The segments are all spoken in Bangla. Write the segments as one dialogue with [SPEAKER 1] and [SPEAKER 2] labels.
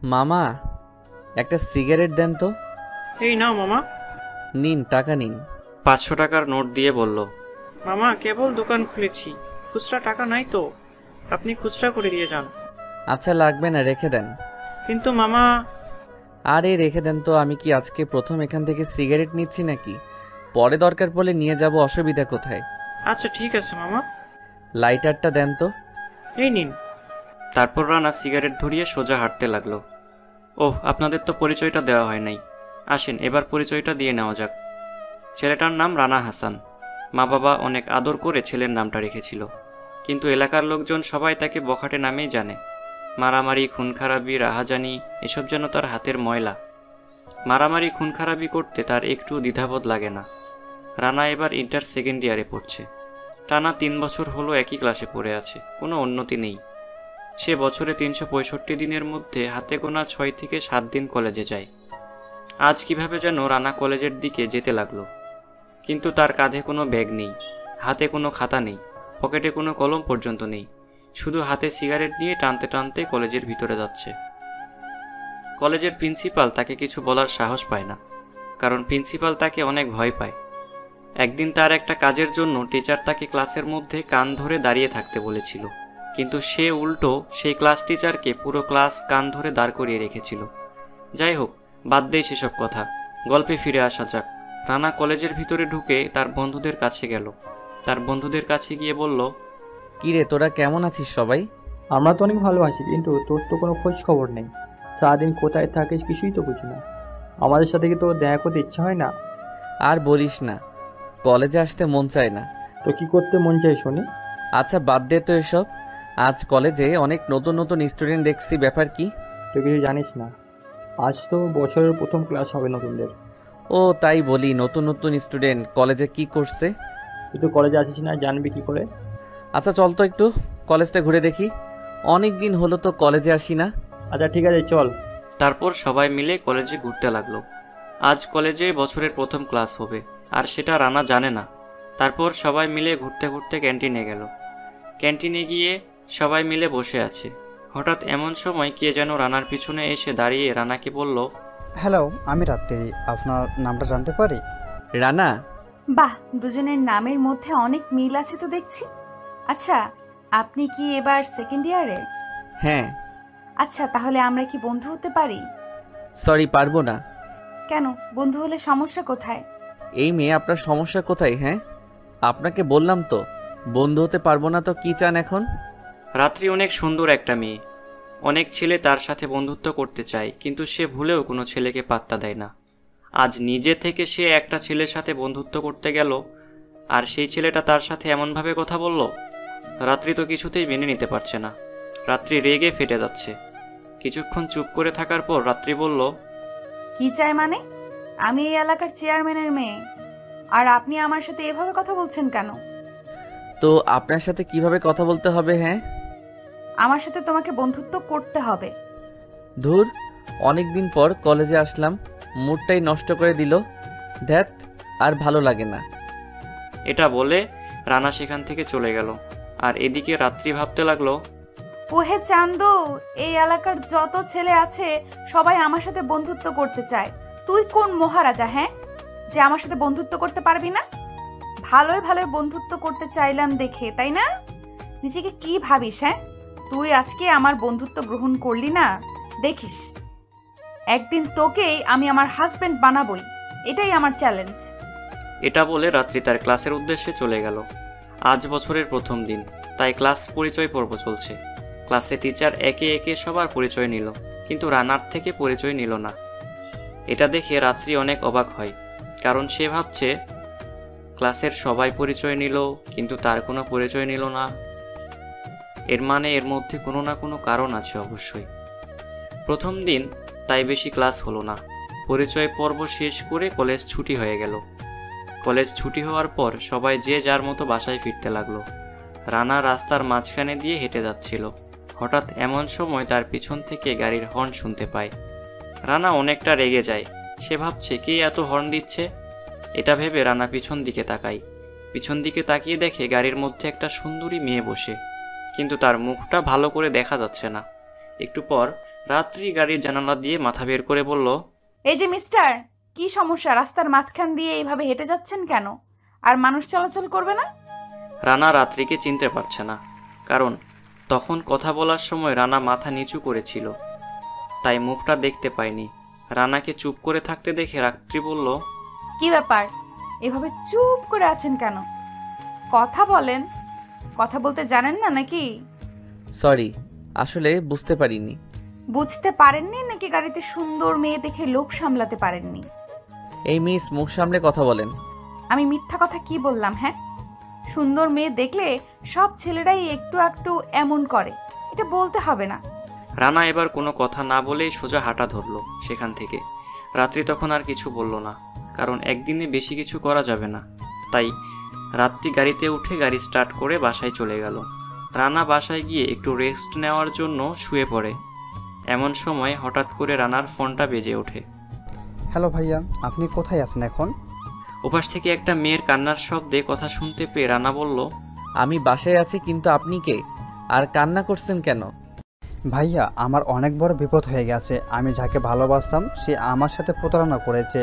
[SPEAKER 1] মামা, একটা সিগারেট দেন তো।
[SPEAKER 2] এই নাও মামা।
[SPEAKER 1] নিন, টাকা নিন।
[SPEAKER 3] 500 টাকার নোট দিয়ে বলল,
[SPEAKER 2] মামা কেবল দোকান খুলেছি, খুচরা টাকা নাই তো, আপনি খুচরা করে দিয়ে যান।
[SPEAKER 1] আচ্ছা, লাগবে না, রেখে দেন।
[SPEAKER 2] কিন্তু মামা।
[SPEAKER 1] আরে রেখে দেন তো, আমি কি আজকে প্রথম এখান থেকে সিগারেট নিচ্ছি নাকি? পরে দরকার পড়লে নিয়ে যাব, অসুবিধা কোথায়?
[SPEAKER 2] আচ্ছা ঠিক আছে মামা।
[SPEAKER 1] লাইটারটা দেন তো।
[SPEAKER 2] এই নিন।
[SPEAKER 3] তারপর রানা সিগারেট ধরিয়ে সোজা হাঁটতে লাগলো। ওহ, আপনাদের তো পরিচয়টা দেওয়া হয় নাই। আসেন এবার পরিচয়টা দিয়ে নেওয়া যাক। ছেলেটার নাম রানা হাসান। মা বাবা অনেক আদর করে ছেলের নামটা রেখেছিল, কিন্তু এলাকার লোকজন সবাই তাকে বখাটে নামেই জানে। মারামারি, খুনখারাবি, রাহাজানি এসব যেন তার হাতের ময়লা। মারামারি, খুনখারাবি করতে তার একটু দ্বিধাবোধ লাগে না। রানা এবার ইন্টার সেকেন্ড ইয়ারে পড়ছে। টানা 3 বছর হলো একই ক্লাসে পড়ে আছে, কোনো উন্নতি নেই। সে বছরে 365 দিনের মধ্যে হাতে গোনা 6 থেকে 7 দিন কলেজে যায়। আজ কিভাবে যেন রানা কলেজের দিকে যেতে লাগলো, কিন্তু তার কাঁধে কোনো ব্যাগ নেই, হাতে কোনো খাতা নেই, পকেটে কোনো কলম পর্যন্ত নেই। শুধু হাতে সিগারেট নিয়ে টানতে টানতে কলেজের ভিতরে যাচ্ছে। কলেজের প্রিন্সিপাল তাকে কিছু বলার সাহস পায় না, কারণ প্রিন্সিপাল তাকে অনেক ভয় পায়। একদিন তার একটা কাজের জন্য টিচার তাকে ক্লাসের মধ্যে কান ধরে দাঁড়িয়ে থাকতে বলেছিল, কিন্তু সে উল্টো সেই ক্লাস টিচারকে পুরো ক্লাস কান ধরে দাঁড় করিয়ে রেখেছিল। যাই হোক, বাদ দেই সেসব কথা, গল্পে ফিরে আসা যাক। রানা কলেজের ভিতরে ঢুকে তার বন্ধুদের কাছে গেল। তার বন্ধুদের কাছে গিয়ে বলল,
[SPEAKER 1] কিরে, তোরা কেমন আছিস সবাই?
[SPEAKER 4] আমরা তো অনেক ভালো আছি, কিন্তু তোর তো কোনো খোঁজ খবর নেই। সারাদিন কোথায় থাকিস কিছুই তো বুঝি না। আমাদের সাথে কি তোর দেখা করতে ইচ্ছা হয় না?
[SPEAKER 1] আর বলিস না, কলেজে আসতে মন চায় না।
[SPEAKER 4] তো কি করতে মন চাই শুনি?
[SPEAKER 1] আচ্ছা বাদ দে তো এসব। আজ কলেজে অনেক নতুন নতুন স্টুডেন্ট দেখছি, ব্যাপার কি?
[SPEAKER 4] তুই কিছু জানিস না, আজ তো বছরের প্রথম ক্লাস হবে নতুনদের।
[SPEAKER 1] ও তাই বলি, নতুন নতুন স্টুডেন্ট কলেজে কি করছে?
[SPEAKER 4] তুই তো কলেজে আসিস না, জানবি কি করে?
[SPEAKER 1] আচ্ছা চল তো একটু কলেজটা ঘুরে দেখি, অনেক দিন হলো তো কলেজে আসি না।
[SPEAKER 4] আচ্ছা ঠিক আছে, চল।
[SPEAKER 3] তারপর সবাই মিলে কলেজে ঘুরতে লাগলো। আজ কলেজে বছরের প্রথম ক্লাস হবে, আর সেটা রানা জানে না। তারপর সবাই মিলে ঘুরতে ঘুরতে ক্যান্টিনে গেল। ক্যান্টিনে গিয়ে সবাই মিলে বসে আছে। হঠাৎ এমন সময় কে যেন রানার পিছনে এসে দাঁড়িয়ে রানাকে বলল,
[SPEAKER 5] হ্যালো, আমি রাত্রি। আপনার নামটা জানতে পারি?
[SPEAKER 1] রানা।
[SPEAKER 6] বাহ, দুজনের নামের মধ্যে অনেক মিল আছে তো দেখছি। আচ্ছা, আপনি কি এবার সেকেন্ড ইয়ারে?
[SPEAKER 1] হ্যাঁ।
[SPEAKER 6] আচ্ছা, তাহলে আমরা কি বন্ধু হতে পারি?
[SPEAKER 1] সরি, পারবো না।
[SPEAKER 6] কেন, বন্ধু হলে সমস্যা কোথায়?
[SPEAKER 1] এই মেয়ে, আপনার সমস্যা কোথায়? হ্যাঁ, আপনাকে বললাম তো বন্ধু হতে পারবো না, তো কি চান এখন?
[SPEAKER 3] রাত্রি অনেক সুন্দর একটা মেয়ে। অনেক ছেলে তার সাথে বন্ধুত্ব করতে চায়, কিন্তু সে ভুলেও কোনো ছেলেকে পাত্তা দেয় না। আজ নিজে থেকে সে একটা ছেলের সাথে বন্ধুত্ব করতে গেল, আর সেই ছেলেটা তার সাথে এমনভাবে কথা বলল। রাত্রি তো কিছুতেই মেনে নিতে পারছে না। রাত্রি রেগে ফেটে যাচ্ছে। কিছুক্ষণ চুপ করে থাকার পর রাত্রি বলল,
[SPEAKER 6] কি চাই মানে? আমি এই এলাকার চেয়ারম্যানের মেয়ে, আর আপনি আমার সাথে এভাবে কথা বলছেন কেন?
[SPEAKER 1] তো আপনার সাথে কিভাবে কথা বলতে হবে? হ্যাঁ,
[SPEAKER 6] আমার সাথে তোমাকে বন্ধুত্ব করতে হবে।
[SPEAKER 1] ধুর, অনেক দিন পর কলেজে আসলাম, মুডটাই নষ্ট করে দিল। ধ্যাত, আর ভালো লাগে না।
[SPEAKER 3] এটা বলে রানা সেখান থেকে চলে গেল। আর এদিকে রাত্রি ভাবতে লাগলো,
[SPEAKER 6] ওহে চান্দু, এই এলাকার যত ছেলে আছে সবাই আমার সাথে বন্ধুত্ব করতে চায়। তুই কোন মহারাজা, হ্যাঁ, যে আমার সাথে বন্ধুত্ব করতে পারবি না? ভালোই ভালোই বন্ধুত্ব করতে চাইলাম দেখে, তাই না? নিজেকে কি ভাবিস? হ্যাঁ, তুই আজকে আমার বন্ধুত্ব গ্রহণ করলি না, দেখিস একদিন তোকেই আমি আমার হাজবেন্ড বানাবই। এটাই আমার চ্যালেঞ্জ।
[SPEAKER 3] এটা বলে রাত্রি তার ক্লাসের উদ্দেশ্যে চলে গেল। আজ বছরের প্রথম দিন, তাই ক্লাস পরিচয় পর্ব চলছে। ক্লাসে টিচার একে একে সবার পরিচয় নিল, কিন্তু রানার থেকে পরিচয় নিল না। এটা দেখে রাত্রি অনেক অবাক হয়, কারণ সে ভাবছে ক্লাসের সবাই পরিচয় নিল, কিন্তু তার কোনো পরিচয় নিল না। এর মানে এর মধ্যে কোনো না কোনো কারণ আছে অবশ্যই। প্রথম দিন, তাই বেশি ক্লাস হলো না। পরিচয় পর্ব শেষ করে কলেজ ছুটি হয়ে গেল। কলেজ ছুটি হওয়ার পর সবাই যে যার মতো বাসায় ফিরতে লাগলো। রানা রাস্তার মাঝখানে দিয়ে হেঁটে যাচ্ছিল। হঠাৎ এমন সময় তার পিছন থেকে গাড়ির হর্ন শুনতে পায়। রানা অনেকটা রেগে যায়। সে ভাবছে কে এত হর্ন দিচ্ছে। এটা ভেবে রানা পিছন দিকে তাকায়। পিছন দিকে তাকিয়ে দেখে গাড়ির মধ্যে একটা সুন্দরী মেয়ে বসে, কিন্তু তার মুখটা ভালো করে দেখা যাচ্ছে না। একটু পর রাত্রি গাড়ির জানালা দিয়ে মাথা বের করে বলল,
[SPEAKER 6] এই যে মিস্টার, কি সমস্যা? রাস্তার মাঝখান দিয়ে এইভাবে হেঁটে যাচ্ছেন কেন? আর মানুষ চলাচল করবে না?
[SPEAKER 3] রানা রাত্রিকে চিনতে পারছে না, কারণ তখন কথা বলার সময় রানা মাথা নিচু করেছিল, তাই মুখটা দেখতে পায়নি। রানাকে চুপ করে থাকতে দেখে রাত্রি বলল,
[SPEAKER 6] কি ব্যাপার, এভাবে চুপ করে আছেন কেন? কথা বলেন। কথা বলতে জানেন না নাকি?
[SPEAKER 1] সরি, আসলে বুঝতে পারিনি।
[SPEAKER 6] বুঝতে পারেননি নাকি গাড়িতে সুন্দর মেয়ে দেখে লোক সামলাতে পারেননি?
[SPEAKER 1] এই মিস, মুখ সামলে কথা বলেন।
[SPEAKER 6] আমি মিথ্যা কথা কি বললাম? হ্যাঁ, সুন্দর মেয়ে দেখলে সব ছেলেরাই একটু একটু এমন করে, এটা বলতে হবে না।
[SPEAKER 3] রানা এবার কোনো কথা না বলেই সোজা হাঁটা ধরলো সেখান থেকে। রাত্রি তখন আর কিছু বলল না, কারণ একদিনে বেশি কিছু করা যাবে না। তাই রাত্রি গাড়িতে উঠে গাড়ি স্টার্ট করে বাসায় চলে গেল। রানা বাসায় গিয়ে একটু রেস্ট নেওয়ার জন্য শুয়ে পড়ে। এমন সময় হঠাৎ করে রানার ফোনটা বেজে ওঠে।
[SPEAKER 5] হ্যালো ভাইয়া, আপনি কোথায় আছেন এখন?
[SPEAKER 3] ওপাশ থেকে একটা মেয়ের কান্নার শব্দে কথা শুনতে পেয়ে রানা বলল,
[SPEAKER 1] আমি বাসায় আছি, কিন্তু আপনি কে? আর কান্না করছেন কেন?
[SPEAKER 5] ভাইয়া, আমার অনেক বড় বিপদ হয়ে গেছে। আমি যাকে ভালোবাসতাম সে আমার সাথে প্রতারণা করেছে।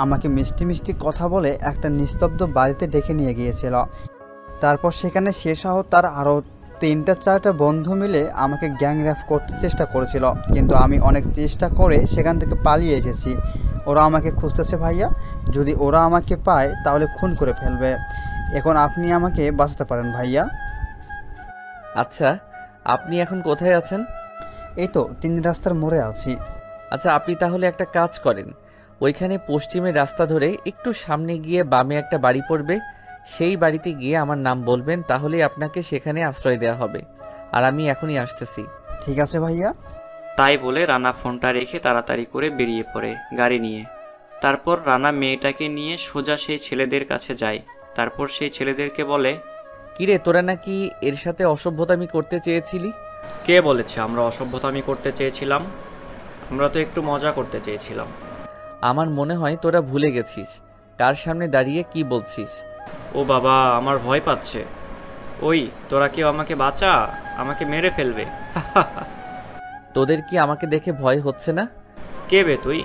[SPEAKER 5] আমাকে মিষ্টি মিষ্টি কথা বলে একটা নিস্তব্ধ বাড়িতে ডেকে নিয়ে গিয়েছিল। তারপর সেখানে সে সহ তার আরও 3-4টা বন্ধু মিলে আমাকে গ্যাং রেপ করতে চেষ্টা করেছিল, কিন্তু আমি অনেক চেষ্টা করে সেখান থেকে পালিয়ে এসেছি। ওরা আমাকে খুঁজতেছে ভাইয়া। যদি ওরা আমাকে পায় তাহলে খুন করে ফেলবে। এখন আপনি আমাকে বাঁচাতে পারেন ভাইয়া।
[SPEAKER 1] আচ্ছা, আপনি এখন কোথায় আছেন?
[SPEAKER 5] এই তো 3 রাস্তার মোড়ে আছি।
[SPEAKER 1] আচ্ছা, আপনি তাহলে একটা কাজ করেন, ওইখানে পশ্চিমের রাস্তা ধরে একটু সামনে গিয়ে বামে একটা বাড়ি পড়বে, সেই বাড়িতে গিয়ে আমার নাম বলবেন, তাহলেই আপনাকে সেখানে আশ্রয় দেওয়া হবে। আর আমি এখনই আসতেছি।
[SPEAKER 5] ঠিক আছে ভাইয়া।
[SPEAKER 3] তাই বলে রানা ফোনটা রেখে তাড়াতাড়ি করে বেরিয়ে পড়ে গাড়ি নিয়ে। তারপর রানা মেয়েটাকে নিয়ে সোজা সেই ছেলেদের কাছে যায়। তারপর সেই ছেলেদেরকে বলে,
[SPEAKER 1] কিরে, তোরা নাকি এর সাথে অসভ্যতামি করতে চেয়েছিলি?
[SPEAKER 3] কে বলেছে আমরা অসভ্যতামি করতে চেয়েছিলাম? আমরা তো একটু মজা করতে চেয়েছিলাম।
[SPEAKER 1] আমার মনে হয় তোরা ভুলে গেছিস কার সামনে দাঁড়িয়ে কি বলছিস।
[SPEAKER 3] ও বাবা, আমার ভয় পাচ্ছে। ওই তোরা কেউ আমাকে বাঁচা, আমাকে মেরে ফেলবে।
[SPEAKER 1] তোদের কি আমাকে দেখে ভয় হচ্ছে না?
[SPEAKER 3] কে বে তুই?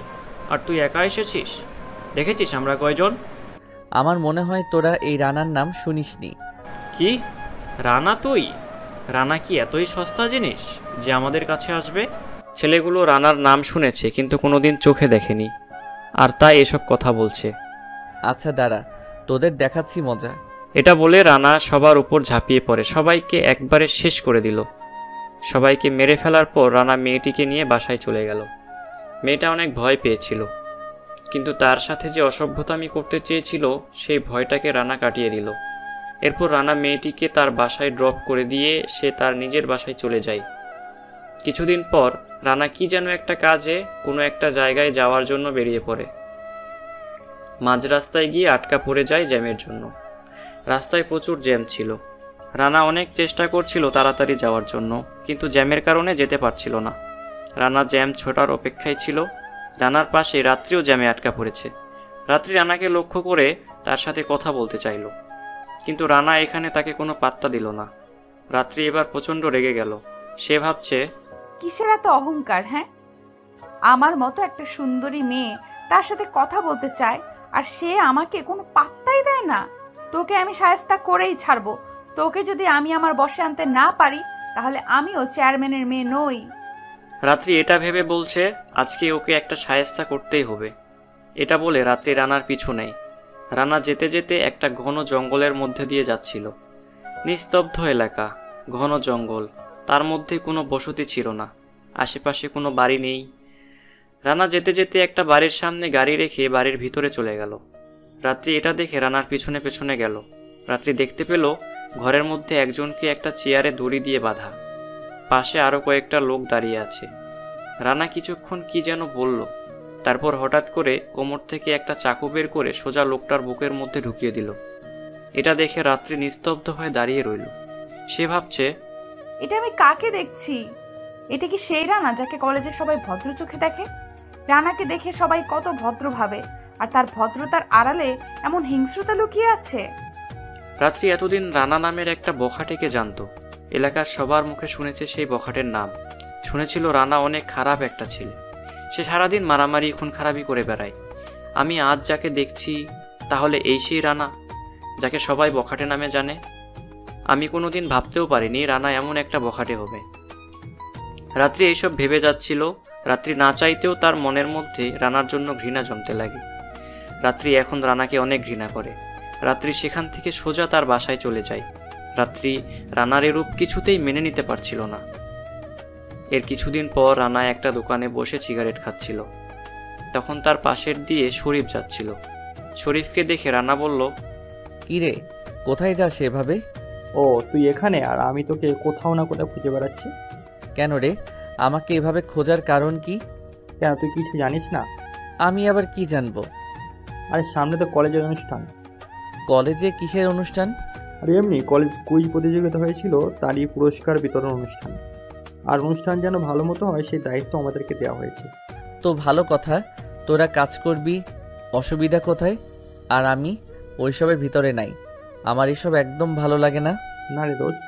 [SPEAKER 3] আর তুই একা এসেছিস? দেখেছিস আমরা কয়জন?
[SPEAKER 1] আমার মনে হয় তোরা এই রানার নাম শুনিসনি।
[SPEAKER 3] কি রানা? তুই রানা কি এতই সস্তা জিনিস যে আমাদের কাছে আসবে? ছেলেগুলো রানার নাম শুনেছে কিন্তু কোনোদিন চোখে দেখেনি, আর তাই এসব কথা বলছে।
[SPEAKER 1] আচ্ছা দাঁড়া, তোদের দেখাচ্ছি মজা।
[SPEAKER 3] এটা বলে রানা সবার উপর ঝাঁপিয়ে পড়ে, সবাইকে একবারে শেষ করে দিল। সবাইকে মেরে ফেলার পর রানা মেয়েটিকে নিয়ে বাসায় চলে গেল। মেয়েটা অনেক ভয় পেয়েছিল, কিন্তু তার সাথে যে অসভ্যতামি করতে চেয়েছিল সেই ভয়টাকে রানা কাটিয়ে দিল। এরপর রানা মেয়েটিকে তার বাসায় ড্রপ করে দিয়ে সে তার নিজের বাসায় চলে যায়। কিছুদিন পর রানা কি যেন একটা কাজে কোনো একটা জায়গায় যাওয়ার জন্য বেরিয়ে পড়ে। মাঝ রাস্তায় গিয়ে আটকা পড়ে যায় জ্যামের জন্য। রাস্তায় প্রচুর জ্যাম ছিল। রানা অনেক চেষ্টা করছিল তাড়াতাড়ি যাওয়ার জন্য, কিন্তু জ্যামের কারণে যেতে পারছিল না। রানা জ্যাম ছোটার অপেক্ষায় ছিল। রানার পাশে রাত্রিও জ্যামে আটকা পড়েছে। রাত্রি রানাকে লক্ষ্য করে তার সাথে কথা বলতে চাইল, কিন্তু রানা এখানে তাকে কোনো পাত্তা দিল না। রাত্রি এবার প্রচণ্ড রেগে গেল। সে ভাবছে,
[SPEAKER 6] কিসের এত অহংকার? হ্যাঁ, আমার মতো একটা সুন্দরী মেয়ে তার সাথে কথা বলতে চায়, আর সে আমাকে কোনো পাত্তাই দেয় না। তোকে আমি শায়েস্তা করেই ছাড়বো। তোকে যদি আমি আমার বশে আনতে না পারি তাহলে আমিও চেয়ারম্যানের মেয়ে নই।
[SPEAKER 3] রাত্রি এটা ভেবে বলছে আজকে ওকে একটা শায়েস্তা করতেই হবে। এটা বলে রাত্রি রানার পিছু নেয়। রানা যেতে যেতে একটা ঘন জঙ্গলের মধ্যে দিয়ে যাচ্ছিল। নিস্তব্ধ এলাকা, ঘন জঙ্গল, তার মধ্যে কোনো বসতি ছিল না, আশেপাশে কোনো বাড়ি নেই। রানা যেতে যেতে একটা বাড়ির সামনে গাড়ি রেখে বাড়ির ভিতরে চলে গেল। রাত্রি এটা দেখে রানার পিছনে পেছনে গেল। রাত্রি দেখতে পেল ঘরের মধ্যে একজনকে একটা চেয়ারে দড়ি দিয়ে বাঁধা, পাশে আরও কয়েকটা লোক দাঁড়িয়ে আছে। রানা কিছুক্ষণ কি যেন বলল, তারপর হঠাৎ করে কোমর থেকে একটা চাকু বের করে সোজা লোকটার বুকের মধ্যে ঢুকিয়ে দিল। এটা দেখে রাত্রি নিস্তব্ধ হয়ে দাঁড়িয়ে রইল। সে ভাবছে,
[SPEAKER 6] এটা আমি কাকে দেখছি? এটা কি সেই রানা যাকে কলেজের সবাই ভদ্র চোখে দেখে? রানাকে দেখে সবাই কত ভদ্র ভাবে, আর তার ভদ্রতার আড়ালে এমন হিংস্রতা লুকিয়ে আছে।
[SPEAKER 3] রাত্রি এতদিন রানা নামের একটা বখাটেকে জানত। এলাকার সবার মুখে শুনেছে সেই বখাটের নাম, শুনেছিল রানা অনেক খারাপ একটা ছেলে, সে সারাদিন মারামারি খুন খারাপি করে বেড়ায়। আমি আজ যাকে দেখছি তাহলে এই সেই রানা, যাকে সবাই বখাটে নামে জানে। আমি কোনোদিন ভাবতেও পারিনি রানা এমন একটা বখাটে হবে। রাত্রি এইসব ভেবে যাচ্ছিল। রাত্রি না চাইতেও তার মনের মধ্যে রানার জন্য ঘৃণা জমতে লাগে। রাত্রি এখন রানাকে অনেক ঘৃণা করে। রাত্রি সেখান থেকে সোজা তার বাসায় চলে যায়। রাত্রি রানার এরূপ কিছুতেই মেনে নিতে পারছিল না। এর কিছুদিন পর রানা একটা দোকানে বসে সিগারেট খাচ্ছিল। তখন তার পাশের দিয়ে শরীফ যাচ্ছিল। শরীফকে দেখে রানা বলল,
[SPEAKER 1] কি রে, কোথায় যাস এভাবে?
[SPEAKER 4] ও তুই এখানে, আর আমি তোকে কোথাও না কোথাও খুঁজে বেড়াচ্ছি।
[SPEAKER 1] কেন রে, আমাকে এভাবে খোঁজার কারণ কি?
[SPEAKER 4] কেন তুই কিছু জানিস না?
[SPEAKER 1] আমি আবার কি জানবো?
[SPEAKER 4] আরে সামনে তো কলেজের অনুষ্ঠান।
[SPEAKER 1] কলেজে কিসের অনুষ্ঠান?
[SPEAKER 4] আর এমনি কলেজ কুইজ প্রতিযোগিতা হয়েছিল, তারই পুরস্কার বিতরণ অনুষ্ঠান। আর অনুষ্ঠান যেন ভালো মতো হয় সেই দায়িত্ব আমাদেরকে দেওয়া হয়েছে।
[SPEAKER 1] তো ভালো কথা, তোরা কাজ করবি, অসুবিধা কোথায়? আর আমি ওইসবের ভিতরে নাই, আমার এসব একদম ভালো লাগে না।
[SPEAKER 4] না রে দোস্ত,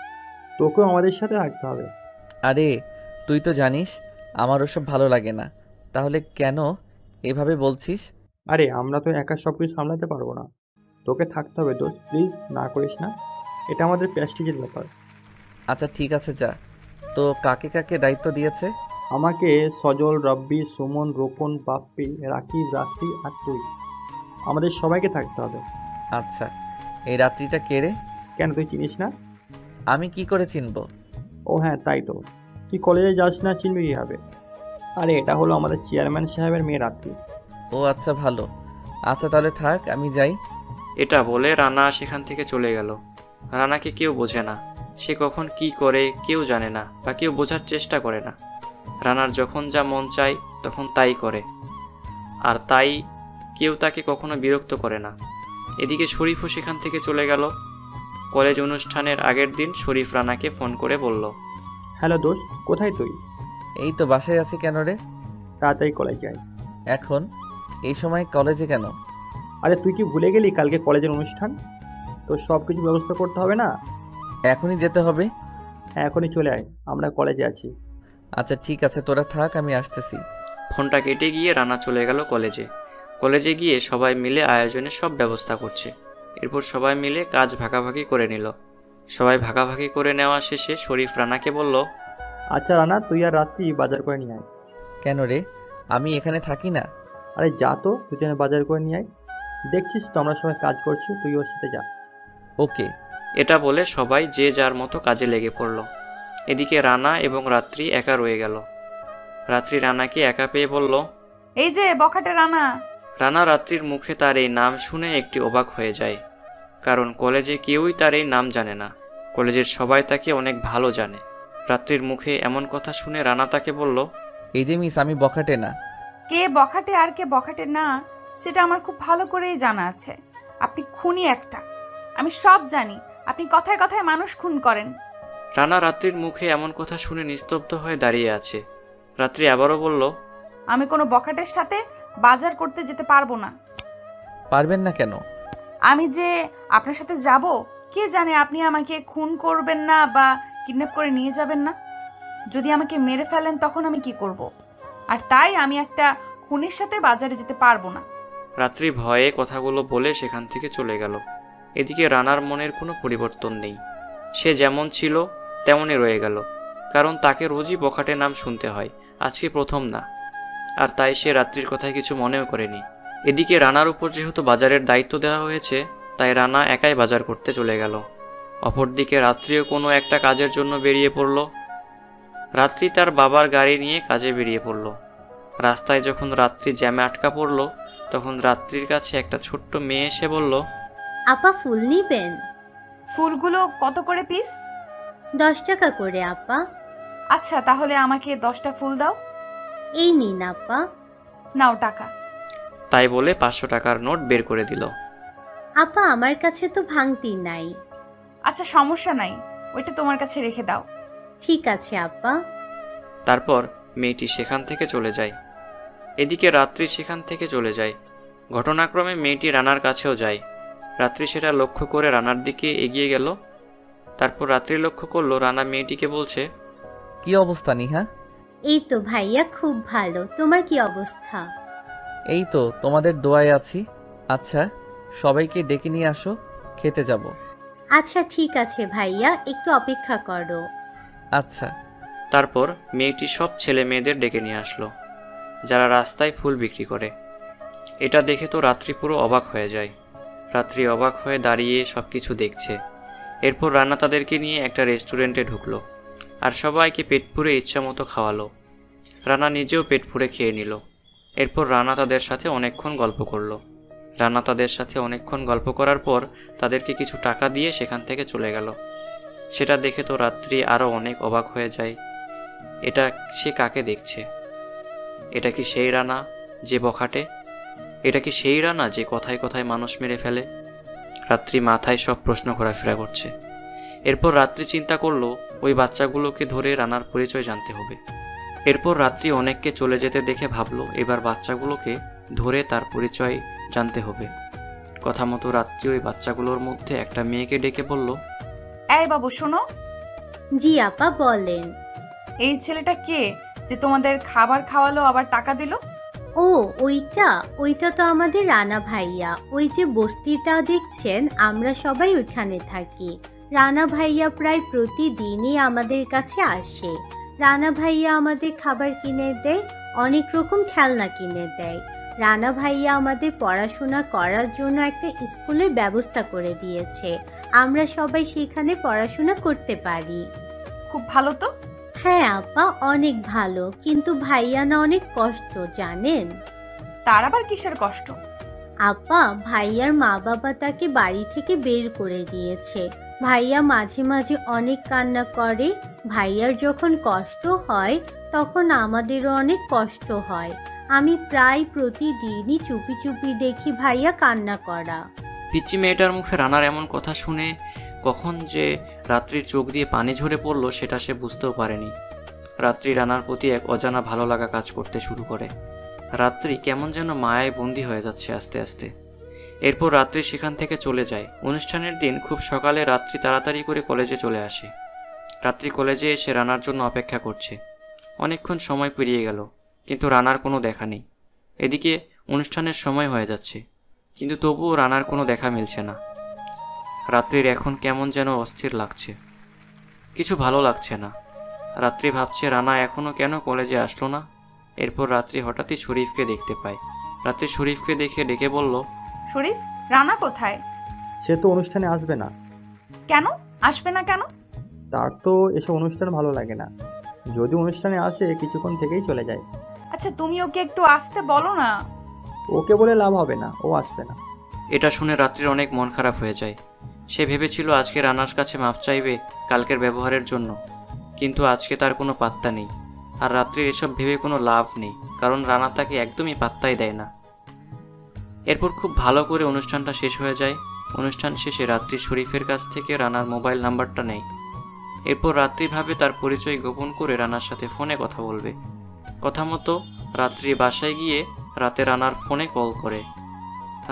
[SPEAKER 4] তোকেও আমাদের সাথে থাকতে হবে।
[SPEAKER 1] আরে তুই তো জানিস আমার ওসব ভালো লাগে না, তাহলে কেন এভাবে বলছিস?
[SPEAKER 4] আরে আমরা তো একা সব কিছু সামলাতে পারবো না, তোকে থাকতে হবে দোস্ত, প্লিজ না করিস না, এটা আমাদের প্রেস্টিজের ব্যাপার।
[SPEAKER 1] আচ্ছা ঠিক আছে, যা। তো কাকে কাকে দায়িত্ব দিয়েছে?
[SPEAKER 4] আমাকে সজল, রব্বি, সুমন, রোপন, বাপ্পি, রাকিব, রাত্রি আর তুই, আমাদের সবাইকে থাকতে হবে।
[SPEAKER 1] আচ্ছা, এই রাত্রিটা কে রে?
[SPEAKER 4] কেন তুই চিনিস না?
[SPEAKER 1] আমি কি করে চিনবো?
[SPEAKER 4] ও হ্যাঁ তাই তো, তুই কলেজে যাস না, চিনবি কী হবে? আরে এটা হলো আমাদের চেয়ারম্যান সাহেবের মেয়ে রাত্রি।
[SPEAKER 1] ও আচ্ছা, ভালো। আচ্ছা তাহলে থাক, আমি যাই।
[SPEAKER 3] এটা বলে রানা সেখান থেকে চলে গেল। রানাকে কেউ বোঝে না, সে কখন কি করে কেউ জানে না, বা কেউ বোঝার চেষ্টা করে না। রানার যখন যা মন চায় তখন তাই করে, আর তাই কেউ তাকে কখনো বিরক্ত করে না। এদিকে শরীফও সেখান থেকে চলে গেল। কলেজ অনুষ্ঠানের আগের দিন শরীফ রানাকে ফোন করে বলল,
[SPEAKER 4] হ্যালো দোস্ত, কোথায় তুই?
[SPEAKER 1] এই তো বাসায় আছি। কেন রে?
[SPEAKER 4] তাড়াতাড়ি কলেজে আয়।
[SPEAKER 1] এখন এই সময় কলেজে কেন?
[SPEAKER 4] আরে তুই কি ভুলে গেলি কালকে কলেজের অনুষ্ঠান? তো সব কিছু ব্যবস্থা করতে হবে না?
[SPEAKER 1] এখনই যেতে হবে?
[SPEAKER 4] হ্যাঁ এখনই চলে আয়, আমরা কলেজে আছি।
[SPEAKER 1] আচ্ছা ঠিক আছে, তোরা থাক, আমি আসতেছি।
[SPEAKER 3] ফোনটা কেটে গিয়ে রানা চলে গেল কলেজে। কলেজে গিয়ে সবাই মিলে আয়োজনের সব ব্যবস্থা করছে। এরপর সবাই মিলে কাজ ভাগাভাগি করে নিল। সবাই ভাগাভাগি করে নেওয়া শেষে শরীফ রানাকে বলল,
[SPEAKER 4] আচ্ছা রানা, তুই আর রাত্রি বাজার করে নিয়ে আয়।
[SPEAKER 1] কেন রে, আমি এখানে থাকি না?
[SPEAKER 4] আরে যা তো, দুজনে বাজার করে নিয়ে আয়। দেখছিস তো আমরা সবাই কাজ করছি, তুই ওর সাথে যা।
[SPEAKER 1] ওকে।
[SPEAKER 3] এটা বলে সবাই যে যার মতো কাজে লেগে পড়ল। এদিকে রানা এবং রাত্রি একা রয়ে গেল। রাত্রি রানাকে একা পেয়ে বলল,
[SPEAKER 6] এই যে বখাটে রানা।
[SPEAKER 3] রানা রাত্রির মুখে তার এই নাম শুনে একটি অবাক হয়ে যায়, কারণ কলেজে কেউই তার এই নাম জানে না। কলেজের সবাই তাকে অনেক ভালো জানে। রাত্রির মুখে এমন কথা শুনে রানা তাকে বলল,
[SPEAKER 1] এই যে মিস, আমি বখাটে না।
[SPEAKER 6] কে বখাটে আর কে বখাটে না সেটা আমার খুব ভালো করেই জানা আছে। আপনি খুনি একটা, আমি সব জানি। আপনি কথায় কথায় মানুষ খুন করেন।
[SPEAKER 3] রানা রাত্রির মুখে এমন কথা শুনে নিস্তব্ধ হয়ে দাঁড়িয়ে আছে। রাত্রি আবারও বলল,
[SPEAKER 6] আমি কোনো বখাটের সাথে বাজার করতে যেতে পারবো না।
[SPEAKER 1] পারবেন না কেন?
[SPEAKER 6] আমি যে আপনার সাথে যাব, কে জানে আপনি আমাকে খুন করবেন না বা কিডন্যাপ করে নিয়ে যাবেন না। যদি আমাকে মেরে ফেলেন তখন আমি কি করব? আর তাই আমি একটা খুনির সাথে বাজারে যেতে পারবো না।
[SPEAKER 3] রাত্রি ভয়ে কথাগুলো বলে সেখান থেকে চলে গেল। এদিকে রানার মনের কোনো পরিবর্তন নেই, সে যেমন ছিল তেমনই রয়ে গেল। কারণ তাকে রোজই বখাটে নাম শুনতে হয়, আজকে প্রথম না। আর তাই সে রাত্রির কথায় কিছু মনেও করেনি। এদিকে রানার উপর যেহেতু বাজারের দায়িত্ব দেওয়া হয়েছে, তাই রানা একাই বাজার করতে চলে গেল। অপরদিকে রাত্রিও কোনো একটা কাজের জন্য বেরিয়ে পড়ল। রাত্রি তার বাবার গাড়ি নিয়ে কাজে বেরিয়ে পড়ল। রাস্তায় যখন রাত্রি জ্যামে আটকা পড়ল, তখন রাত্রির কাছে একটা ছোট্ট মেয়ে এসে বলল,
[SPEAKER 7] আপা ফুল নিবেন?
[SPEAKER 6] ফুলগুলো কত করে পিস?
[SPEAKER 7] 10 টাকা করে আপা।
[SPEAKER 6] আচ্ছা তাহলে আমাকে 10টা ফুল দাও।
[SPEAKER 7] এই নিন আপা।
[SPEAKER 6] নাও টাকা।
[SPEAKER 3] তাই বলে 500 টাকার নোট বের করে দিল।
[SPEAKER 7] আপা আমার কাছে তো ভাঙতি নাই।
[SPEAKER 6] আচ্ছা সমস্যা নাই, ওইটা তোমার কাছে রেখে দাও।
[SPEAKER 7] ঠিক আছে আপা।
[SPEAKER 3] তারপর মেয়েটি সেখান থেকে চলে যায়। এদিকে রাত্রি সেখান থেকে চলে যায়। ঘটনাক্রমে মেয়েটি রানার কাছেও যায়। রাত্রি সেটা লক্ষ্য করে রানার দিকে এগিয়ে গেল। তারপর রাত্রি লক্ষ্য করলো রানা মেয়েটিকে বলছে,
[SPEAKER 1] কি অবস্থা নিহা?
[SPEAKER 7] এই তো ভাইয়া, খুব ভালো। তোমার কি অবস্থা?
[SPEAKER 1] এই তো তোমাদের দোয়ায় আছি। আচ্ছা, সবাইকে ডেকে নিয়ে আসো, খেতে যাব।
[SPEAKER 7] আচ্ছা ঠিক আছে ভাইয়া, একটু অপেক্ষা করো।
[SPEAKER 1] আচ্ছা।
[SPEAKER 3] তারপর মেয়েটি সব ছেলে মেয়েদের ডেকে নিয়ে আসলো, যারা রাস্তায় ফুল বিক্রি করে। এটা দেখে তো রাত্রি পুরো অবাক হয়ে যায়। রাত্রি অবাক হয়ে দাঁড়িয়ে সব কিছু দেখছে। এরপর রানা তাদেরকে নিয়ে একটা রেস্টুরেন্টে ঢুকলো আর সবাইকে পেট পুরে ইচ্ছা মতো খাওয়ালো। রানা নিজেও পেট পুরে খেয়ে নিল। এরপর রানা তাদের সাথে অনেকক্ষণ গল্প করলো। রানা তাদের সাথে অনেকক্ষণ গল্প করার পর তাদেরকে কিছু টাকা দিয়ে সেখান থেকে চলে গেল। সেটা দেখে তো রাত্রি আরও অনেক অবাক হয়ে যায়। এটা সে কাকে দেখছে? এটা কি সেই রানা যে বখাটে? এটা কি সেই রানা যে কথায় কথায় মানুষ মেরে ফেলে? রাত্রি মাথায় সব প্রশ্ন ঘোরাফেরা করছে। এরপর রাত্রি চিন্তা করলো ওই বাচ্চাগুলোকে ধরে রানার পরিচয় জানতে হবে। এরপর রাত্রি অনেককে চলে যেতে দেখে ভাবলো এবার বাচ্চাগুলোকে ধরে তার পরিচয় জানতে হবে। কথা মতো রাত্রি ওই বাচ্চাগুলোর মধ্যে একটা মেয়েকে ডেকে বলল,
[SPEAKER 6] এই বাবু শোনো,
[SPEAKER 7] জি আপা বলেন।
[SPEAKER 6] এই ছেলেটা কে যে তোমাদের খাবার খাওয়ালো আবার টাকা দিল?
[SPEAKER 7] ও ওইটা ওইটা তো আমাদের রানা ভাইয়া। ওই যে বস্তিটা দেখছেন, আমরা সবাই ওইখানে থাকি। রানা ভাইয়া প্রায় প্রতিদিনই আমাদের কাছে আসে। রানা ভাইয়া আমাদের খাবার কিনে দেয়, অনেক রকম খেলনা কিনে দেয়। রানা ভাইয়া আমাদের পড়াশোনা করার জন্য একটা স্কুলের ব্যবস্থা করে দিয়েছে। আমরা সবাই সেখানে পড়াশোনা করতে পারি।
[SPEAKER 6] খুব ভালো তো।
[SPEAKER 7] হ্যাঁ আপা, অনেক ভালো, কিন্তু ভাইয়া না অনেক কষ্ট জানেন।
[SPEAKER 6] তার আবার কিসের কষ্ট?
[SPEAKER 7] আপা, ভাইয়ার মা বাবা তাকে বাড়ি থেকে বের করে দিয়েছে। ভাইয়া মাঝে মাঝে অনেক কান্না করে। ভাইয়ার যখন কষ্ট হয় তখন আমাদেরও অনেক কষ্ট হয়। আমি প্রায় প্রতিদিনই চুপি চুপি দেখি ভাইয়া কান্না করা।
[SPEAKER 3] পিচ্চি মেয়েটার মুখে রানার এমন কথা শুনে কখন যে রাত্রির চোখ দিয়ে পানি ঝরে পড়লো সেটা সে বুঝতেও পারেনি। রাত্রি রানার প্রতি এক অজানা ভালো লাগা কাজ করতে শুরু করে। রাত্রি কেমন যেন মায়ায় বন্দী হয়ে যাচ্ছে আস্তে আস্তে। এরপর রাত্রি সেখান থেকে চলে যায়। অনুষ্ঠানের দিন খুব সকালে রাত্রি তাড়াতাড়ি করে কলেজে চলে আসে। রাত্রি কলেজে এসে রানার জন্য অপেক্ষা করছে। অনেকক্ষণ সময় পেরিয়ে গেল, কিন্তু রানার কোনো দেখা নেই। এদিকে অনুষ্ঠানের সময় হয়ে যাচ্ছে, কিন্তু তবুও রানার কোনো দেখা মিলছে না। রাত্রির এখন কেমন যেন অস্থির লাগছে, কিছু ভালো লাগছে না। রাত্রি ভাবছে রানা এখনও কেন কলেজে আসলো না। এরপর রাত্রি হঠাৎই শরীফকে দেখতে পায়। রাত্রি শরীফকে দেখে ডেকে বলল,
[SPEAKER 6] শরীফ, রানা কোথায়?
[SPEAKER 4] সে তো অনুষ্ঠানে আসবে না।
[SPEAKER 6] কেন আসবে না কেন?
[SPEAKER 4] তার তো এসব অনুষ্ঠান ভালো লাগে না। যদি অনুষ্ঠানে আসে কিছুক্ষণ থেকেই চলে যায়।
[SPEAKER 6] আচ্ছা তুমি ওকে একটু আসতে বলো না।
[SPEAKER 4] ওকে বলে লাভ হবে না, ও আসবে না।
[SPEAKER 3] এটা শুনে রাত্রির অনেক মন খারাপ হয়ে যায়। সে ভেবেছিল আজকে রানার কাছে মাপ চাইবে কালকের ব্যবহারের জন্য, কিন্তু আজকে তার কোনো পাত্তা নেই। আর রাত্রির এসব ভেবে কোনো লাভ নেই, কারণ রানা তাকে একদমই পাত্তাই দেয় না। এরপর খুব ভালো করে অনুষ্ঠানটা শেষ হয়ে যায়। অনুষ্ঠান শেষে রাত্রি শরীফের কাছ থেকে রানার মোবাইল নাম্বারটা নেয়। এরপর রাত্রি ভাবে তার পরিচয় গোপন করে রানার সাথে ফোনে কথা বলবে। কথা মতো রাত্রি বাসায় গিয়ে রাতে রানার ফোনে কল করে।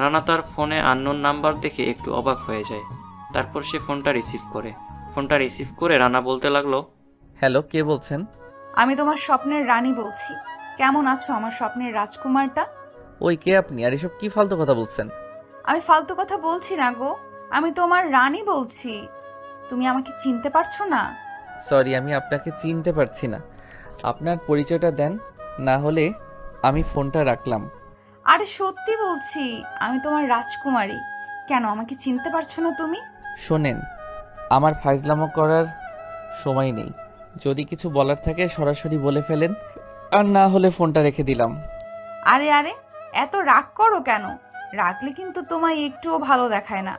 [SPEAKER 3] রানা তার ফোনে আননোন নাম্বার দেখে একটু অবাক হয়ে যায়। তারপর সে ফোনটা রিসিভ করে রানা বলতে লাগলো,
[SPEAKER 1] হ্যালো, কে বলছেন?
[SPEAKER 6] আমি তোমার স্বপ্নের রানী বলছি। কেমন আছো আমার স্বপ্নের রাজকুমারটা?
[SPEAKER 1] ওই কে আপনি? আর এসব কি ফালতু কথা বলছেন?
[SPEAKER 6] আমি ফালতু কথা বলছি না গো, আমি তোমার রানী বলছি। তুমি আমাকে চিনতে পারছো না?
[SPEAKER 1] সরি, আমি আপনাকে চিনতে পারছি না। আপনার পরিচয়টা দেন, না হলে আমি ফোনটা রাখলাম।
[SPEAKER 6] আরে সত্যি বলছি, আমি তোমার রাজকুমারী। কেন আমাকে চিনতে পারছো না তুমি?
[SPEAKER 1] শোনেন, আমার ফাইজলামো করার সময় নেই। যদি কিছু বলার থাকে সরাসরি বলে ফেলেন, আর না হলে ফোনটা রেখে দিলাম।
[SPEAKER 6] আরে আরে, এত রাগ করো কেন? রাগলে কিন্তু তোমায় একটুও ভালো দেখায় না।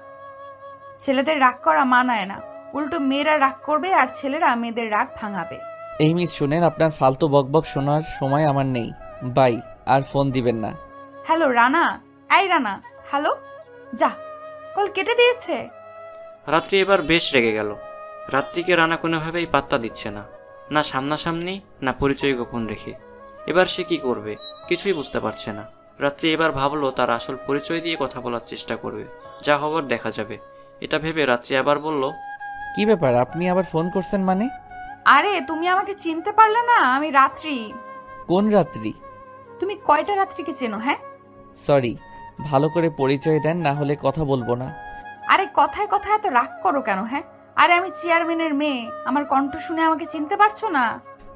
[SPEAKER 6] ছেলেদের রাগ করা মানায় না, উল্টো মেয়েরা রাগ করবে আর ছেলেরা মেয়েদের রাগ ভাঙাবে।
[SPEAKER 1] এই মিস, শুনেন, আপনার ফালতু বকবক শোনার সময় আমার নেই। বাই, আর ফোন দিবেন না।
[SPEAKER 6] হ্যালো রানা, এই রানা, হ্যালো। যা, কল কেটে দিয়েছে।
[SPEAKER 3] রাত্রি এবার বেশ রেগে গেল। রাত্রিকে রানা কোনোভাবেই পাত্তা দিচ্ছে না, না সামনাসামনি না পরিচয় গোপন রেখে। এবার সে কি করবে কিছুই বুঝতে পারছে না। রাত্রি এবার ভাবলো তার আসল পরিচয় দিয়ে কথা বলার চেষ্টা করবে, যা হবার দেখা যাবে। এটা ভেবে রাত্রি আবার বলল,
[SPEAKER 1] কি ব্যাপার, আপনি আবার ফোন করছেন মানে?
[SPEAKER 6] আরে তুমি আমাকে চিনতে পারলে না? আমি রাত্রি।
[SPEAKER 1] কোন রাত্রি?
[SPEAKER 6] তুমি কয়টা রাত্রিকে চেনো? হ্যাঁ,
[SPEAKER 1] সরি, ভালো করে পরিচয় দেন, না হলে কথা বলবো না।
[SPEAKER 6] আরে কথায় কথায় এত রাগ করো কেন? হ্যাঁ, আরে আমি চেয়ারম্যানের মেয়ে, আমার কণ্ঠ শুনে আমাকে চিনতে পারছো না?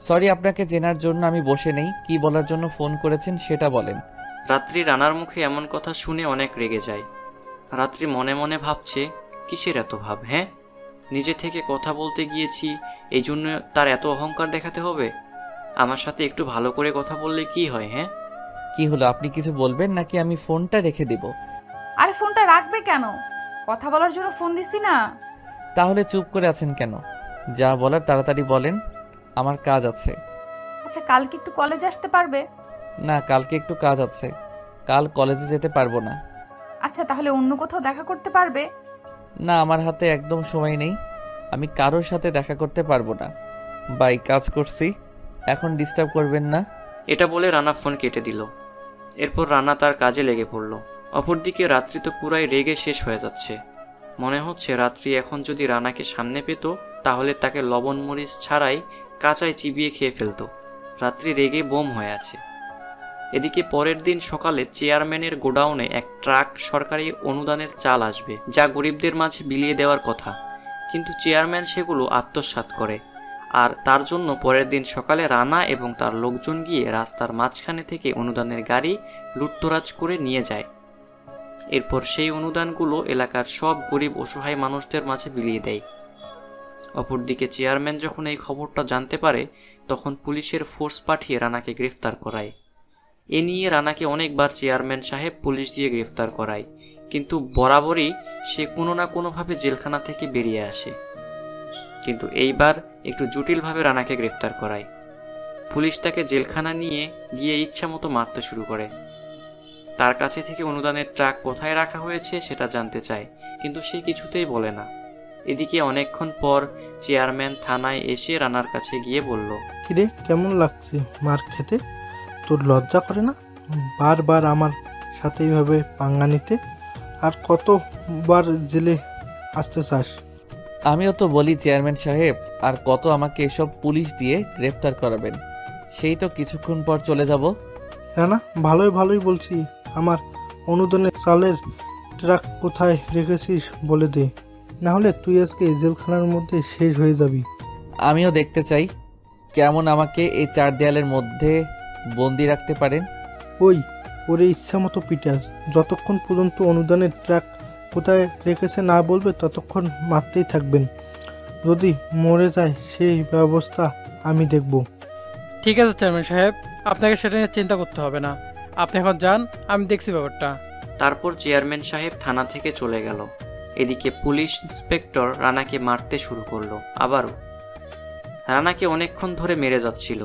[SPEAKER 1] সরি, আপনাকে চেনার জন্য আমি বসে নেই। কি বলার জন্য ফোন করেছেন সেটা বলেন।
[SPEAKER 3] রাত্রি রানার মুখে এমন কথা শুনে অনেক রেগে যায়। রাত্রি মনে মনে ভাবছে, কিসের এত ভাব? হ্যাঁ, নিজে থেকে কথা বলতে গিয়েছি, এই জন্য তার এত অহংকার দেখাতে হবে? আমার সাথে একটু ভালো করে কথা বললে কি হয়? হ্যাঁ,
[SPEAKER 1] কি হলো, আপনি কিছু বলবেন নাকি আমি ফোনটা রেখে দেব?
[SPEAKER 6] আরে ফোনটা রাখবে কেন? কথা বলার জন্য ফোন দিছি না।
[SPEAKER 1] তাহলে চুপ করে আছেন কেন? যা বলার তাড়াতাড়ি বলেন, আমার কাজ আছে।
[SPEAKER 6] আচ্ছা, কালকে একটু কলেজে আসতে পারবে?
[SPEAKER 1] না, কালকে একটু কাজ আছে, কাল কলেজে যেতে পারবো না।
[SPEAKER 6] আচ্ছা, তাহলে অন্য কোথাও দেখা করতে পারবে?
[SPEAKER 1] না, আমার হাতে একদম সময় নেই, আমি কারোর সাথে দেখা করতে পারবো না। বাই, কাজ করছি, এখন ডিস্টার্ব করবেন না।
[SPEAKER 3] এটা বলে রানা ফোন কেটে দিল। এরপর রানা তার কাজে লেগে পড়ল। অপরদিকে রাত্রি তো পুরাই রেগে শেষ হয়ে যাচ্ছে। মনে হচ্ছে রাত্রি এখন যদি রানাকে সামনে পেত তাহলে তাকে লবণ মরিচ ছাড়াই কাঁচায় চিবিয়ে খেয়ে ফেলতো। রাত্রি রেগে বোম হয়ে আছে। এদিকে পরের দিন সকালে চেয়ারম্যানের গোডাউনে এক ট্রাক সরকারি অনুদানের চাল আসবে, যা গরিবদের মাঝে বিলিয়ে দেওয়ার কথা, কিন্তু চেয়ারম্যান সেগুলো আত্মসাৎ করে। আর তার জন্য পরের দিন সকালে রানা এবং তার লোকজন গিয়ে রাস্তার মাঝখানে থেকে অনুদানের গাড়ি লুটতরাজ করে নিয়ে যায়। এরপর সেই অনুদানগুলো এলাকার সব গরিব অসহায় মানুষদের মাঝে বিলিয়ে দেয়। অপরদিকে চেয়ারম্যান যখন এই খবরটা জানতে পারে তখন পুলিশের ফোর্স পাঠিয়ে রানাকে গ্রেফতার করায়। এ নিয়ে রানাকে অনেকবার চেয়ারম্যান সাহেব পুলিশ দিয়ে গ্রেফতার করায়, কিন্তু বরাবরই সে কোনো না কোনোভাবে জেলখানা থেকে বেরিয়ে আসে। কিন্তু এইবার একটু জটিলভাবে রানাকে গ্রেফতার করায়। পুলিশ তাকে জেলখানা নিয়ে গিয়ে ইচ্ছামতো মারতে শুরু করে। তার কাছে থেকে অনুদানের ট্রাক কোথায় রাখা হয়েছে সেটা জানতে চায়, কিন্তু সে কিছুতেই বলে না। এদিকে অনেকক্ষণ পর চেয়ারম্যান থানায় এসে রানার কাছে গিয়ে বলল,
[SPEAKER 8] কিরে, কেমন লাগছে মার খেতে? তোর লজ্জা করে না বারবার আমার সাথে এইভাবে পাঙ্গা নিতে? আর কতবার জেলে আসতে চাস?
[SPEAKER 1] আমিও তো বলি চেয়ারম্যান সাহেব, আর কত আমাকে এসব পুলিশ দিয়ে গ্রেফতার করাবেন? সেই তো কিছুক্ষণ পর চলে যাব।
[SPEAKER 8] রানা, ভালোই ভালোই বলছি, আমার অনুদানের চালের ট্রাক কোথায় রেখেছিস বলে দে, না হলে তুই আজকে জেলখানার মধ্যে শেষ হয়ে যাবি।
[SPEAKER 1] আমিও দেখতে চাই কেমন আমাকে এই চার দেয়ালের মধ্যে বন্দি রাখতে পারেন।
[SPEAKER 8] ওই ওরে ইচ্ছা মতো পিটাস, যতক্ষণ পর্যন্ত অনুদানের ট্রাক কোথায় রেখেছে না বলবে ততক্ষণ মারতেই থাকবেন। যদি মরে যায় সেই ব্যবস্থা আমি দেখব।
[SPEAKER 9] ঠিক আছে চেয়ারম্যান সাহেব, আপনাকে সেটা নিয়ে চিন্তা করতে হবে না, আপনি এখন যান, আমি দেখছি ব্যাপারটা।
[SPEAKER 3] তারপর চেয়ারম্যান সাহেব থানা থেকে চলে গেল। এদিকে পুলিশ ইন্সপেক্টর রানাকে মারতে শুরু করলো আবারও। রানাকে অনেকক্ষণ ধরে মেরে যাচ্ছিল,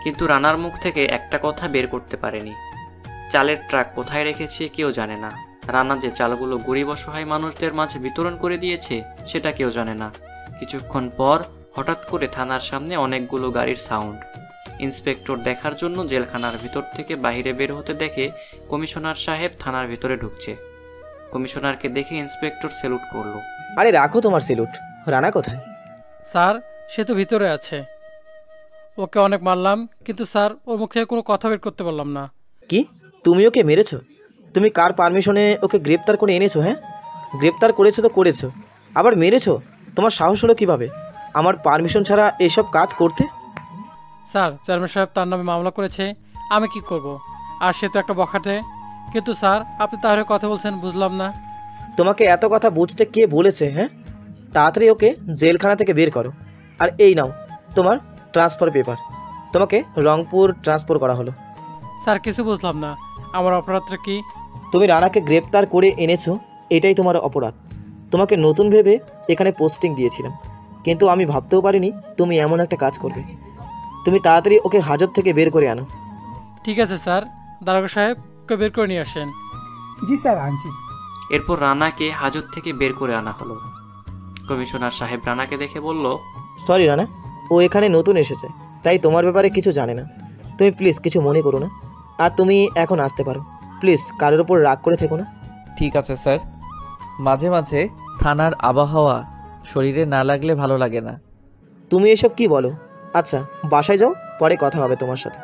[SPEAKER 3] কিন্তু রানার মুখ থেকে একটা কথা বের করতে পারেনি। চালের ট্রাক কোথায় রেখেছে কেউ জানে না। রানা যে চালগুলো গরিব অসহায় মানুষদের মাঝে বিতরণ করে দিয়েছে সেটা কেউ জানে না। কিছুক্ষণ পর হঠাৎ করে থানার সামনে অনেকগুলো গাড়ির সাউন্ড। ইন্সপেক্টর দেখার জন্য জেলখানার ভিতর থেকে বাইরে বের হতে দেখে কমিশনার সাহেব থানার ভিতরে ঢুকছে। কমিশনারকে দেখে ইন্সপেক্টর স্যালুট করলো।
[SPEAKER 10] আরে রাখো তোমার স্যালুট, রানা কোথায়?
[SPEAKER 9] স্যার, সে তো ভিতরে আছে, ওকে অনেক মারলাম, কিন্তু স্যার ওর মুখ থেকে কোনো কথা বের করতে পারলাম না।
[SPEAKER 10] কি, তুমি ওকে মেরেছো? তুমি কার পারমিশনে ওকে গ্রেপ্তার করে এনেছো? হ্যাঁ, গ্রেপ্তার করেছো তো করেছো, আবার মেরেছো? তোমার সাহস হলো কিভাবে আমার পারমিশন ছাড়া এসব কাজ করতে?
[SPEAKER 9] স্যার, চেয়ারম্যান সাহেব তার নামে মামলা করেছে, আমি কি করব? আর সে তো একটা বখাটে। কিন্তু স্যার, আপনি তাহলে কথা বলছেন, বুঝলাম না।
[SPEAKER 10] তোমাকে এত কথা বুঝতে কে বলেছে? হ্যাঁ, তাড়াতাড়ি ওকে জেলখানা থেকে বের করো। আর এই নাও তোমার ট্রান্সফার পেপার, তোমাকে রংপুর ট্রান্সফার করা হলো।
[SPEAKER 9] স্যার, কিছু বুঝলাম না, আমার অপরাধটা কি?
[SPEAKER 10] তুমি রানাকে গ্রেপ্তার করে এনেছো, এটাই তোমার অপরাধ। তোমাকে নতুন ভেবে এখানে পোস্টিং দিয়েছিলাম, কিন্তু আমি ভাবতেও পারিনি তুমি এমন একটা কাজ করবে। তুমি তাড়াতাড়ি ওকে হাজত থেকে বের করে আনো।
[SPEAKER 9] ঠিক আছে স্যার, দারোগা সাহেব, ওকে বের করে নিয়ে আসেন।
[SPEAKER 11] জি স্যার, আনছি।
[SPEAKER 3] এরপর রানাকে হাজত থেকে বের করে আনা হলো। কমিশনার সাহেব রানাকে দেখে বলল,
[SPEAKER 10] সরি রানা, ও এখানে নতুন এসেছে, তাই তোমার ব্যাপারে কিছু জানে না। তুমি প্লিজ কিছু মনে করো না, আর তুমি এখন আসতে পারো। প্লিজ কারোর ওপর রাগ করে থেকো না।
[SPEAKER 1] ঠিক আছে স্যার, মাঝে মাঝে থানার আবহাওয়া শরীরে না লাগলে ভালো লাগে না।
[SPEAKER 10] তুমি এসব কি বলো? আচ্ছা বাসায় যাও, পরে কথা হবে তোমার সাথে।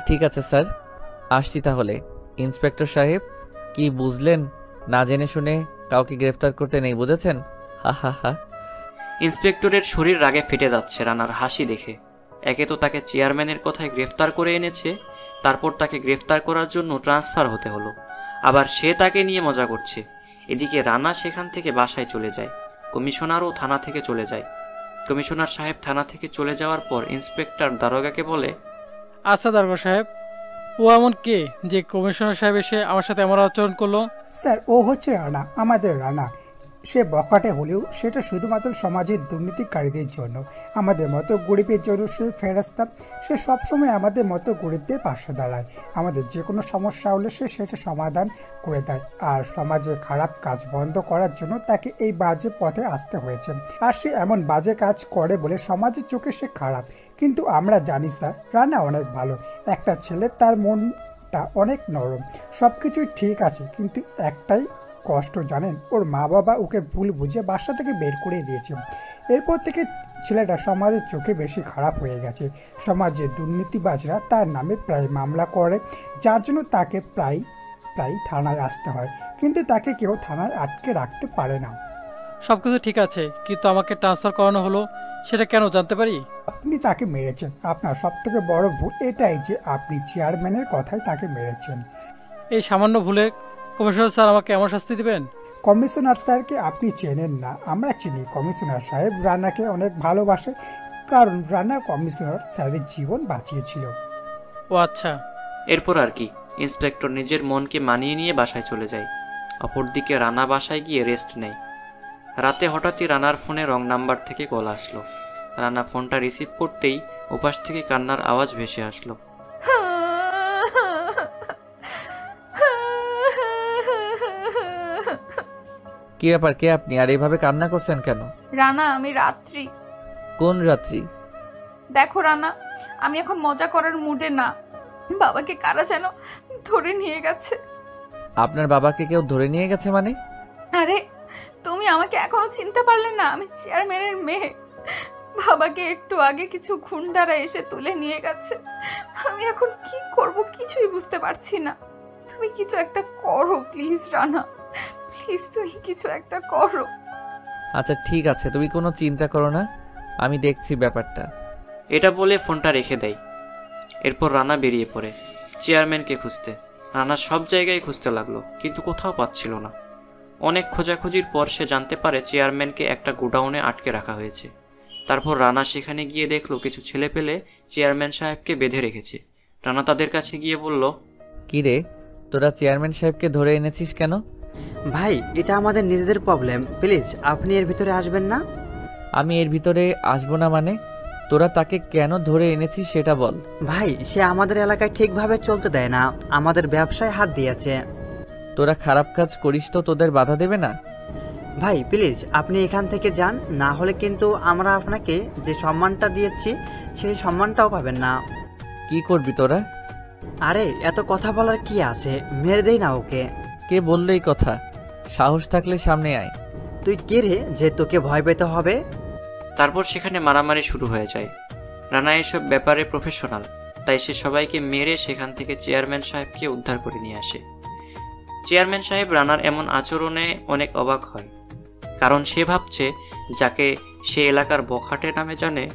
[SPEAKER 1] ঠিক আছে স্যার, আসছি তাহলে। ইন্সপেক্টর সাহেব, কি বুঝলেন? না জেনে শুনে কাউকে গ্রেফতার করতে নেই, বুঝেছেন? হা হা হা।
[SPEAKER 3] ইন্সপেক্টরের শরীর রাগে ফেটে যাচ্ছে রানার হাসি দেখে। একে তো তাকে চেয়ারম্যানের কথায় গ্রেফতার করে এনেছে, তারপর তাকে গ্রেফতার করার জন্য ট্রান্সফার হতে হলো, আবার সে তাকে নিয়ে মজা করছে। এদিকে রানা সেখান থেকে বাসায় চলে যায়, কমিশনারও থানা থেকে চলে যায়। কমিশনার সাহেব থানা থেকে চলে যাওয়ার পর ইন্সপেক্টর দারোগাকে বলে,
[SPEAKER 9] আচ্ছা দারোগা সাহেব, ও এমন কে যে কমিশনার সাহেব এসে আমার সাথে এমন আচরণ করলো?
[SPEAKER 11] স্যার, ও হচ্ছে রানা, আমাদের রানা। সে বখাটে হলেও সেটা শুধুমাত্র সমাজের দুর্নীতিকারীদের জন্য, আমাদের মতো গরিবের জন্য সে ফেরস্তা। সে সবসময় আমাদের মতো গরিবদের পাশে দাঁড়ায়। আমাদের যে কোনো সমস্যা হলে সে সেটা সমাধান করে দেয়। আর সমাজে খারাপ কাজ বন্ধ করার জন্য তাকে এই বাজে পথে আসতে হয়েছে। আর সে এমন বাজে কাজ করে বলে সমাজের চোখে সে খারাপ, কিন্তু আমরা জানি স্যার, রানা অনেক ভালো একটা ছেলে। তার মনটা অনেক নরম, সব কিছুই ঠিক আছে, কিন্তু একটাই কষ্ট জানেন, ওর মা বাবা ওকে ভুল বুঝে বাসা থেকে বের করে দিয়েছে। এরপর থেকে ছেলেটা সমাজের চোখে বেশি খারাপ হয়ে গেছে। সমাজের দুর্নীতিবাজরা তার নামে প্রায় মামলা করে, যার জন্য তাকে প্রায় থানায় আসতে হয়, কিন্তু তাকে কেউ থানায় আটকে রাখতে পারে না।
[SPEAKER 9] সব কিছু ঠিক আছে, কিন্তু আমাকে ট্রান্সফার করানো হলো, সেটা কেন জানতে পারি?
[SPEAKER 11] আপনি তাকে মেরেছেন। আপনার সবথেকে বড় ভুল এটাই যে আপনি চেয়ারম্যানের কথায় তাকে মেরেছেন।
[SPEAKER 9] এই সামান্য ভুলে কমিশনার স্যার আমাকে এমন শাস্তি দিবেন?
[SPEAKER 11] কমিশনার স্যারকে আপনি চেনেন না, আমরা চিনি। কমিশনার সাহেব রানাকে অনেক ভালোবাসে, কারণ রানা কমিশনার স্যারের জীবন বাঁচিয়েছিল।
[SPEAKER 9] ও আচ্ছা।
[SPEAKER 3] এরপর আর কি, ইন্সপেক্টর নিজের মনকে মানিয়ে নিয়ে বাসায় চলে যায়। অপরদিকে রানা বাসায় গিয়ে রেস্ট নেয়। রাতে হঠাৎই রানার ফোনে রং নাম্বার থেকে কল আসলো। রানা ফোনটা রিসিভ করতেই ওপাশ থেকে কান্নার আওয়াজ ভেসে আসলো।
[SPEAKER 1] কি ব্যাপার, কে আপনি? আর এইভাবে কান্না করছেন কেন?
[SPEAKER 6] রানা, আমি রাত্রি।
[SPEAKER 1] কোন রাত্রি?
[SPEAKER 6] দেখো রানা, আমি এখন মজা করার মুডে না। বাবাকে কারা যেন ধরে নিয়ে গেছে।
[SPEAKER 1] আপনার বাবাকে কেউ ধরে নিয়ে গেছে মানে?
[SPEAKER 6] আরে, তুমি আমাকে এখনো চিনতে পারলে না? আমি চেয়ারম্যানের মেয়ে। বাবাকে একটু আগে কিছু গুন্ডারা এসে তুলে নিয়ে গেছে। আমি এখন কি করব কিছুই বুঝতে পারছি না। তুমি কিছু একটা করো প্লিজ রানা, প্লিজ তুমি কিছু একটা করো।
[SPEAKER 1] আচ্ছা ঠিক আছে, তুমি কোনো চিন্তা করো না, আমি দেখছি ব্যাপারটা।
[SPEAKER 3] এটা বলে ফোনটা রেখে দেয়। এরপর রানা বেরিয়ে পড়ে চেয়ারম্যানকে খুঁজতে। রানা সব জায়গায় খুঁজতে লাগলো, কিন্তু কোথাও পাচ্ছিল না। অনেক খোঁজাখুঁজির পর সে জানতে পারে চেয়ারম্যানকে একটা গোডাউনে আটকে রাখা হয়েছে। তারপর রানা সেখানে গিয়ে দেখলো কিছু ছেলে পেলে চেয়ারম্যান সাহেবকে বেঁধে রেখেছে। রানা তাদের কাছে গিয়ে বলল,
[SPEAKER 1] কি রে, তোরা চেয়ারম্যান সাহেবকে ধরে এনেছিস কেন?
[SPEAKER 5] ভাই, এটা আমাদের নিজেদের প্রবলেম, প্লিজ আপনি এর ভিতরে আসবেন না।
[SPEAKER 1] আমি এর ভিতরে আসবো না মানে? তোরা তাকে কেন ধরে এনেছিস সেটা বল।
[SPEAKER 5] ভাই, সে আমাদের এলাকায় ঠিকভাবে চলতে দেয় না, আমাদের ব্যবসায় হাত দিয়েছে।
[SPEAKER 1] তোরা খারাপ কাজ করিস তো তোদের বাধা দেবে না?
[SPEAKER 5] ভাই প্লিজ আপনি এখান থেকে যান, না হলে কিন্তু আমরা আপনাকে যে সম্মানটা দিয়েছি সেই সম্মানটাও পাবেন না।
[SPEAKER 1] কি করবি তোরা?
[SPEAKER 5] আরে এত কথা বলার কি আছে, মেরে দেই না ওকে।
[SPEAKER 1] কে বললো এই কথা? সাহস থাকলে সামনে আয়।
[SPEAKER 5] তুই কে রে যে তোকে ভয় পেতে হবে?
[SPEAKER 3] তারপর সেখানে মারামারি শুরু হয়ে যায়। রানা এসব ব্যাপারে প্রফেশনাল, তাই সে সবাইকে মেরে সেখান থেকে চেয়ারম্যান সাহেবকে উদ্ধার করে নিয়ে আসে। চেয়ারম্যান সাহেব রানার এমন আচরণে অনেক অবাক হয়, কারণ সে ভাবছে যাকে সে এলাকার বখাটে নামে জানে,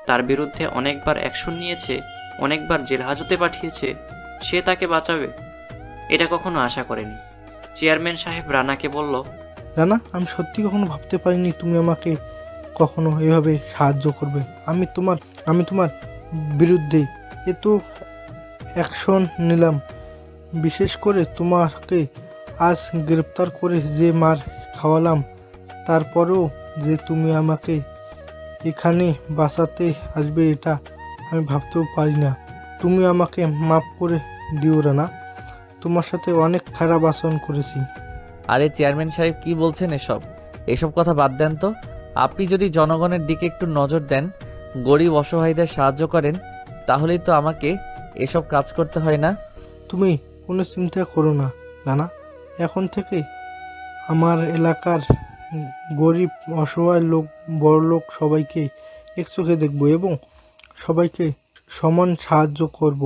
[SPEAKER 3] তার বিরুদ্ধে অনেকবার অ্যাকশন নিয়েছে, অনেকবার জেল হাজতে পাঠিয়েছে, সে তাকে বাঁচাবে এটা কখনো আশা করেনি। চেয়ারম্যান সাহেব রানাকে বলল,
[SPEAKER 8] রানা, আমি সত্যি কখনো ভাবতে পারিনি তুমি আমাকে কখনো এভাবে সাহায্য করবে। আমি তোমার বিরুদ্ধে এত অ্যাকশন নিলাম, বিশেষ করে তোমাকে আজ গ্রেপ্তার করে যে মার খাওয়ালাম, তারপরেও যে তুমি আমাকে এখানে বাঁচাতে আসবে এটা আমি ভাবতেও পারি না। তুমি আমাকে মাফ করে দিও রানা, তোমার সাথে অনেক খারাপ আচরণ করেছি।
[SPEAKER 1] আরে চেয়ারম্যান সাহেব, কি বলছেন এসব কথা বাদ দেন তো। আপনি যদি জনগণের দিকে একটু নজর দেন, গরিব অসহায়দের সাহায্য করেন, তাহলেই তো আমাকে এসব কাজ করতে হয় না।
[SPEAKER 8] তুমি কোনো চিন্তা করো না রানা, এখন থেকে আমার এলাকার গরিব অসহায় লোক বড় লোক সবাইকে এক চোখে দেখবো এবং সবাইকে সমান সাহায্য করব,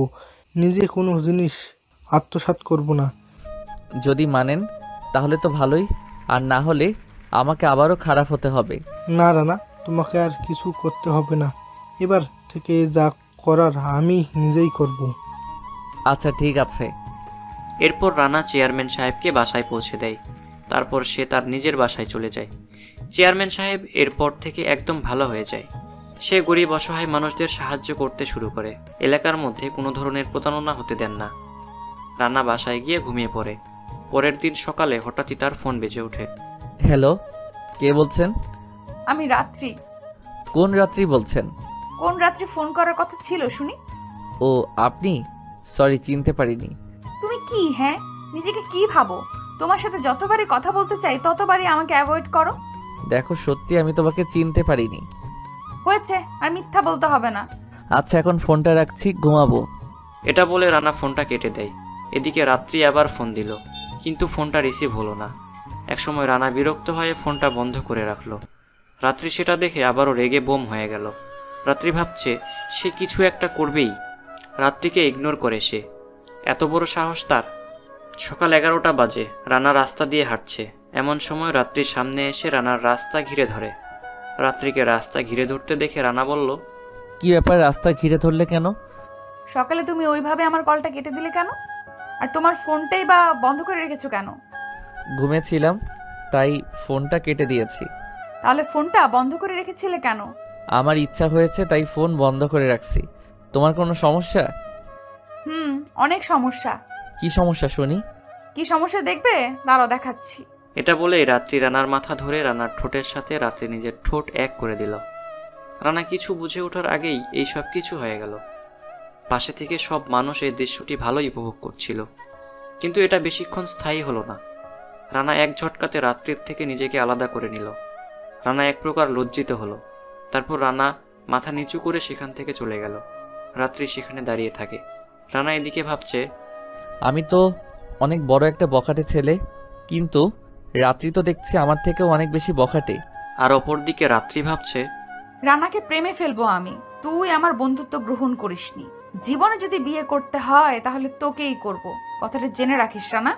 [SPEAKER 8] নিজে কোনো জিনিস আত্মসাৎ করব না।
[SPEAKER 1] যদি মানেন তাহলে তো ভালোই, আর না হলে আমাকে আবারও খারাপ হতে হবে।
[SPEAKER 8] না রানা, তোমাকে আর কিছু করতে হবে না, এবার থেকে যা করার আমি নিজেই করব।
[SPEAKER 1] আচ্ছা ঠিক আছে।
[SPEAKER 3] এরপর রানা চেয়ারম্যান সাহেবকে বাসায় পৌঁছে দেয়। তারপর সে তার নিজের বাসায় চলে যায়। চেয়ারম্যান সাহেব এরপর থেকে একদম ভালো হয়ে যায়। সে গরিব অসহায় মানুষদের সাহায্য করতে শুরু করে। এলাকার মধ্যে কোনো ধরনের প্রতারণা হতে দেন না। রানা বাসায় গিয়ে ঘুমিয়ে পড়ে। পরের দিন সকালে হঠাৎই তার ফোন বেজে ওঠে।
[SPEAKER 1] হ্যালো, কে বলছেন?
[SPEAKER 6] আমি রাত্রি।
[SPEAKER 1] কোন রাত্রি বলছেন?
[SPEAKER 6] কোন রাত্রি ফোন করার কথা ছিল শুনি?
[SPEAKER 1] ও আপনি? সরি, চিনতে পারিনি।
[SPEAKER 6] তুমি কি হ্যাঁ, নিজেকে কি ভাবো? তোমার সাথে যতবারই কথা বলতে চাই ততবারই আমাকে অ্যাভয়েড করো।
[SPEAKER 1] দেখো, সত্যি আমি তোমাকে চিনতে পারিনি।
[SPEAKER 6] হয়েছে, আর মিথ্যা বলতে হবে না।
[SPEAKER 1] আচ্ছা, এখন ফোনটা রাখছি, ঘুমাবো।
[SPEAKER 3] এটা বলে রানা ফোনটা কেটে দেয়। এদিকে রাত্রি আবার ফোন দিল, কিন্তু ফোনটা রিসিভ হলো না। একসময় রানা বিরক্ত হয়ে ফোনটা বন্ধ করে রাখলো। রাত্রি সেটা দেখে আবারও রেগে বোম হয়ে গেল। রাত্রি ভাবছে সে কিছু একটা করবেই। রাত্রিকে ইগনোর করে সে। এত বড় সাহস তার! সকাল 11টা বাজে। রানা রাস্তা দিয়ে হাঁটছে। এমন সময় রাত্রির সামনে এসে রানার রাস্তা ঘিরে ধরে। রাত্রিকে রাস্তা ঘিরে ধরতে দেখে রানা বলল,
[SPEAKER 1] কি ব্যাপার, রাস্তা ঘিরে ধরলে কেন?
[SPEAKER 6] সকালে তুমি ওইভাবে আমার কলটা কেটে দিলে কেন? আর তোমার ফোনটাই বা বন্ধ করে রেখেছো কেন?
[SPEAKER 1] ঘুমেছিলাম, তাই ফোনটা কেটে দিয়েছি।
[SPEAKER 6] তাহলে ফোনটা বন্ধ করে রেখেছিলে কেন?
[SPEAKER 1] আমার ইচ্ছা হয়েছে তাই ফোন বন্ধ করে রাখছি। তোমার কোনো সমস্যা?
[SPEAKER 6] অনেক সমস্যা।
[SPEAKER 1] কি সমস্যা শুনি?
[SPEAKER 6] কি সমস্যা দেখবে? দাঁড়াও দেখাচ্ছি।
[SPEAKER 3] এটা বলেই রাত্রি রানার মাথা ধরে রানার ঠোঁটের সাথে রাত্রি নিজের ঠোঁট এক করে দিল। রানা কিছু বুঝে ওঠার আগেই এই সব কিছু হয়ে গেল। পাশে থেকে সব মানুষ এই দৃশ্যটি ভালোই উপভোগ করছিল, কিন্তু এটা বেশিক্ষণ স্থায়ী হলো না। রানা এক ঝটকাতে রাত্রির থেকে নিজেকে আলাদা করে নিল। রানা এক প্রকার লজ্জিত হলো। তারপর রানা মাথা নিচু করে সেখান থেকে চলে গেল। রাত্রি সেখানে দাঁড়িয়ে থাকে। রানা এদিকে ভাবছে,
[SPEAKER 1] আমি তো অনেক বড় একটা বখাটে ছেলে, কিন্তু রাত্রি তো দেখছি আমার থেকেও অনেক বেশি বখাটে।
[SPEAKER 3] আর অপরদিকে রাত্রি ভাবছে,
[SPEAKER 6] রানাকে প্রেমে ফেলবো আমি। তুই আমার বন্ধুত্ব গ্রহণ করিসনি। জীবনে যদি বিয়ে করতে হয় তাহলে তোকেই করব, কথাটা জেনে রাখিস রানা।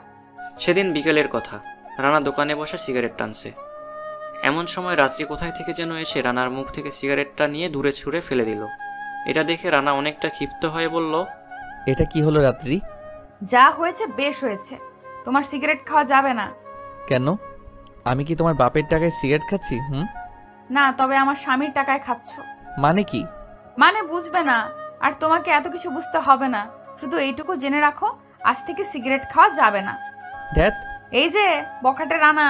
[SPEAKER 3] সেদিন বিকেলের কথা। রানা দোকানে বসে সিগারেট টানছে। এমন সময় রাত্রি কোথায় থেকে যেন এসে রানার মুখ থেকে সিগারেটটা নিয়ে দূরে ছুঁড়ে ফেলে দিল। এটা দেখে রানা অনেকটা ক্ষিপ্ত হয়ে বলল,
[SPEAKER 1] এটা কি হলো রাত্রি?
[SPEAKER 6] যা হয়েছে বেশ হয়েছে, তোমার সিগারেট খাওয়া যাবে না।
[SPEAKER 1] কেন? আমি কি তোমার বাপের টাকায় সিগারেট খাচ্ছি?
[SPEAKER 6] না, তবে আমার স্বামীর টাকায় খাচ্ছ।
[SPEAKER 1] মানে কি?
[SPEAKER 6] মানে বুঝবে না, আর তোমাকে এত কিছু বুঝতে হবে না। শুধু এইটুকু জেনে রাখো, আজ থেকে সিগারেট খাওয়া যাবে না।
[SPEAKER 1] ধ্যাত,
[SPEAKER 6] এই যে বখাটে রানা,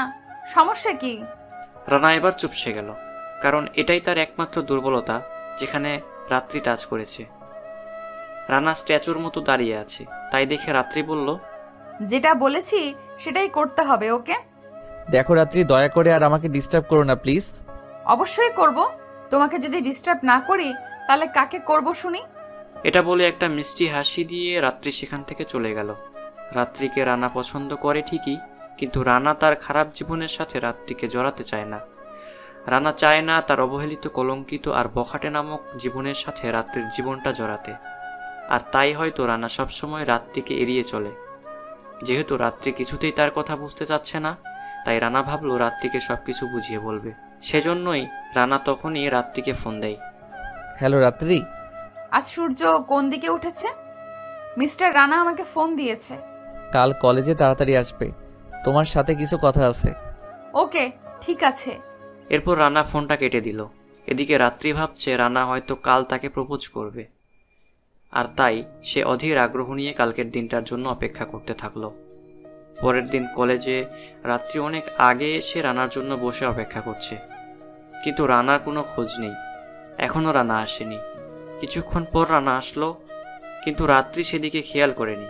[SPEAKER 6] সমস্যা কি?
[SPEAKER 3] রানা এবার চুপসে গেল, কারণ এটাই তার একমাত্র দুর্বলতা যেখানে রাত্রি টাচ করেছে। রানা স্ট্যাচুর মতো দাঁড়িয়ে আছে, তাই দেখে রাত্রি বলল,
[SPEAKER 6] যেটা বলেছি সেটাই করতে হবে, ওকে?
[SPEAKER 1] দেখো রাত্রি, দয়া করে আর আমাকে ডিস্টার্ব করো না প্লিজ।
[SPEAKER 6] অবশ্যই করব। তোমাকে যদি ডিস্টার্ব না করি তাহলে কাকে করব শুনি?
[SPEAKER 3] এটা বলে একটা মিষ্টি হাসি দিয়ে রাত্রি সেখান থেকে চলে গেল। রাত্রিকে রানা পছন্দ করে ঠিকই, কিন্তু রানা তার খারাপ জীবনের সাথে রাত্রিকে জড়াতে চায় না। রানা চায় না তার অবহেলিত, কলঙ্কিত আর বখাটে নামক জীবনের সাথে রাত্রির জীবনটা জড়াতে। আর তাই হয়তো রানা সবসময় রাত্রিকে এড়িয়ে চলে। যেহেতু রাত্রি কিছুতেই তার কথা বুঝতে চাচ্ছে না, তাই রানা ভাবলো রাত্রিকে সবকিছু বুঝিয়ে বলবে। সেজন্যই রানা তখনই রাত্রিকে ফোন দেয়।
[SPEAKER 1] হ্যালো রাত্রি।
[SPEAKER 6] আজ সূর্য কোন দিকে উঠেছে? মিস্টার রানা আমাকে ফোন দিয়েছে।
[SPEAKER 1] কাল কলেজে তাড়াতাড়ি আসবে, তোমার সাথে কিছু কথা আছে।
[SPEAKER 6] ওকে, ঠিক আছে।
[SPEAKER 3] এরপর রানা ফোনটা কেটে দিল। এদিকে রাত্রি ভাবছে রানা হয়তো কাল তাকে প্রপোজ করবে, আর তাই সে অধীর আগ্রহ নিয়ে কালকের দিনটার জন্য অপেক্ষা করতে থাকলো। পরের দিন কলেজে রাত্রি অনেক আগে এসে রানার জন্য বসে অপেক্ষা করছে, কিন্তু রানার কোনো খোঁজ নেই। এখনও রানা আসেনি। কিছুক্ষণ পর রানা আসলো, কিন্তু রাত্রি সেদিকে খেয়াল করেনি।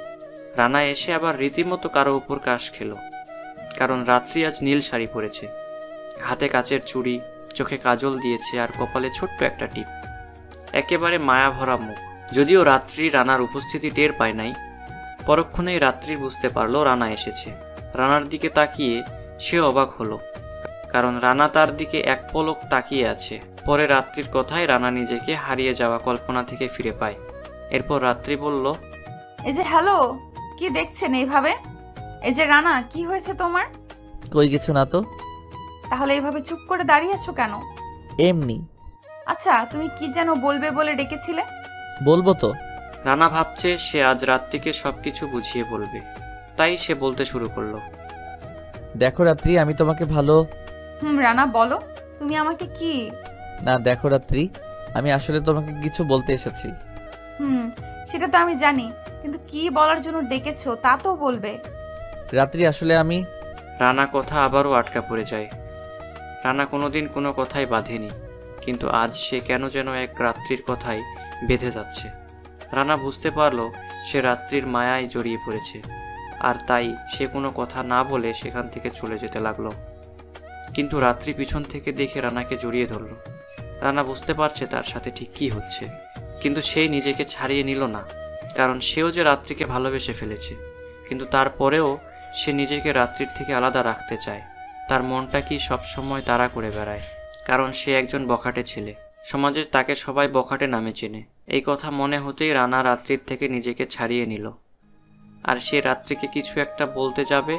[SPEAKER 3] রানা এসে আবার রীতিমতো কারো উপর কাশ খেলো, কারণ রাত্রি আজ নীল শাড়ি পরেছে, হাতে কাচের চুড়ি, চোখে কাজল দিয়েছে আর কপালে ছোট্ট একটা টিপ। একেবারে মায়া ভরা মুখ। যদিও রাত্রি রানার উপস্থিতি টের পায় নাই, পরক্ষণেই রাত্রি বুঝতে পারলো রানা এসেছে। রানার দিকে তাকিয়ে সে অবাক হলো, কারণ রানা তার দিকে এক পলক তাকিয়ে আছে। পরে রাত্রির কথায় রানা নিজেকে হারিয়ে যাওয়া কল্পনা থেকে ফিরে পায়। এরপর রাত্রি বলল,
[SPEAKER 6] এই যে হ্যালো, কি দেখছেন এইভাবে? এই যে রানা, কি হয়েছে তোমার?
[SPEAKER 1] কই কিছু না তো।
[SPEAKER 6] তাহলে এইভাবে চুপ করে দাঁড়িয়ে আছো কেন?
[SPEAKER 1] এমনি।
[SPEAKER 6] আচ্ছা, তুমি কি যেন বলবে বলে ডেকেছিলে?
[SPEAKER 1] বলবো তো।
[SPEAKER 3] রানা ভাবছে সে আজ রাত্রিকে সবকিছু বুঝিয়ে বলবে, তাই সে বলতে শুরু করলো,
[SPEAKER 1] দেখো রাত্রি, আমি তোমাকে ভালো।
[SPEAKER 6] রানা বলো, তুমি আমাকে কি?
[SPEAKER 1] না দেখো রাত্রি, আমি আসলে তোমাকে কিছু বলতে এসেছি।
[SPEAKER 6] সেটা তো আমি জানি, কিন্তু কি বলার জন্য ডেকেছো তা তো বলবে।
[SPEAKER 1] রাত্রি আসলে আমি।
[SPEAKER 3] রানা কথা আবারও আটকা পড়ে যায়। রানা কোনোদিন কোনো কথাই বাঁধেনি, কিন্তু আজ সে কেন যেন এক রাত্রির কথাই বেঁধে যাচ্ছে। রানা বুঝতে পারলো সে রাত্রির মায়ায় জড়িয়ে পড়েছে, আর তাই সে কোনো কথা না বলে সেখান থেকে চলে যেতে লাগলো। কিন্তু রাত্রি পিছন থেকে দেখে রানাকে জড়িয়ে ধরল। রানা বুঝতে পারছে তার সাথে ঠিক কী হচ্ছে, কিন্তু সে নিজেকে ছাড়িয়ে নিল না, কারণ সেও যে রাত্রিকে ভালোবেসে ফেলেছে। কিন্তু তারপরেও সে নিজেকে রাত্রির থেকে আলাদা রাখতে চায়। তার মনটা কি সবসময় তাড়া করে বেড়ায়, কারণ সে একজন বখাটে ছেলে। সমাজে তাকে সবাই বখাটে নামে চেনে। এই কথা মনে হতেই রানা রাত্রির থেকে নিজেকে ছাড়িয়ে নিল। আর সে রাত্রিকে কিছু একটা বলতে যাবে,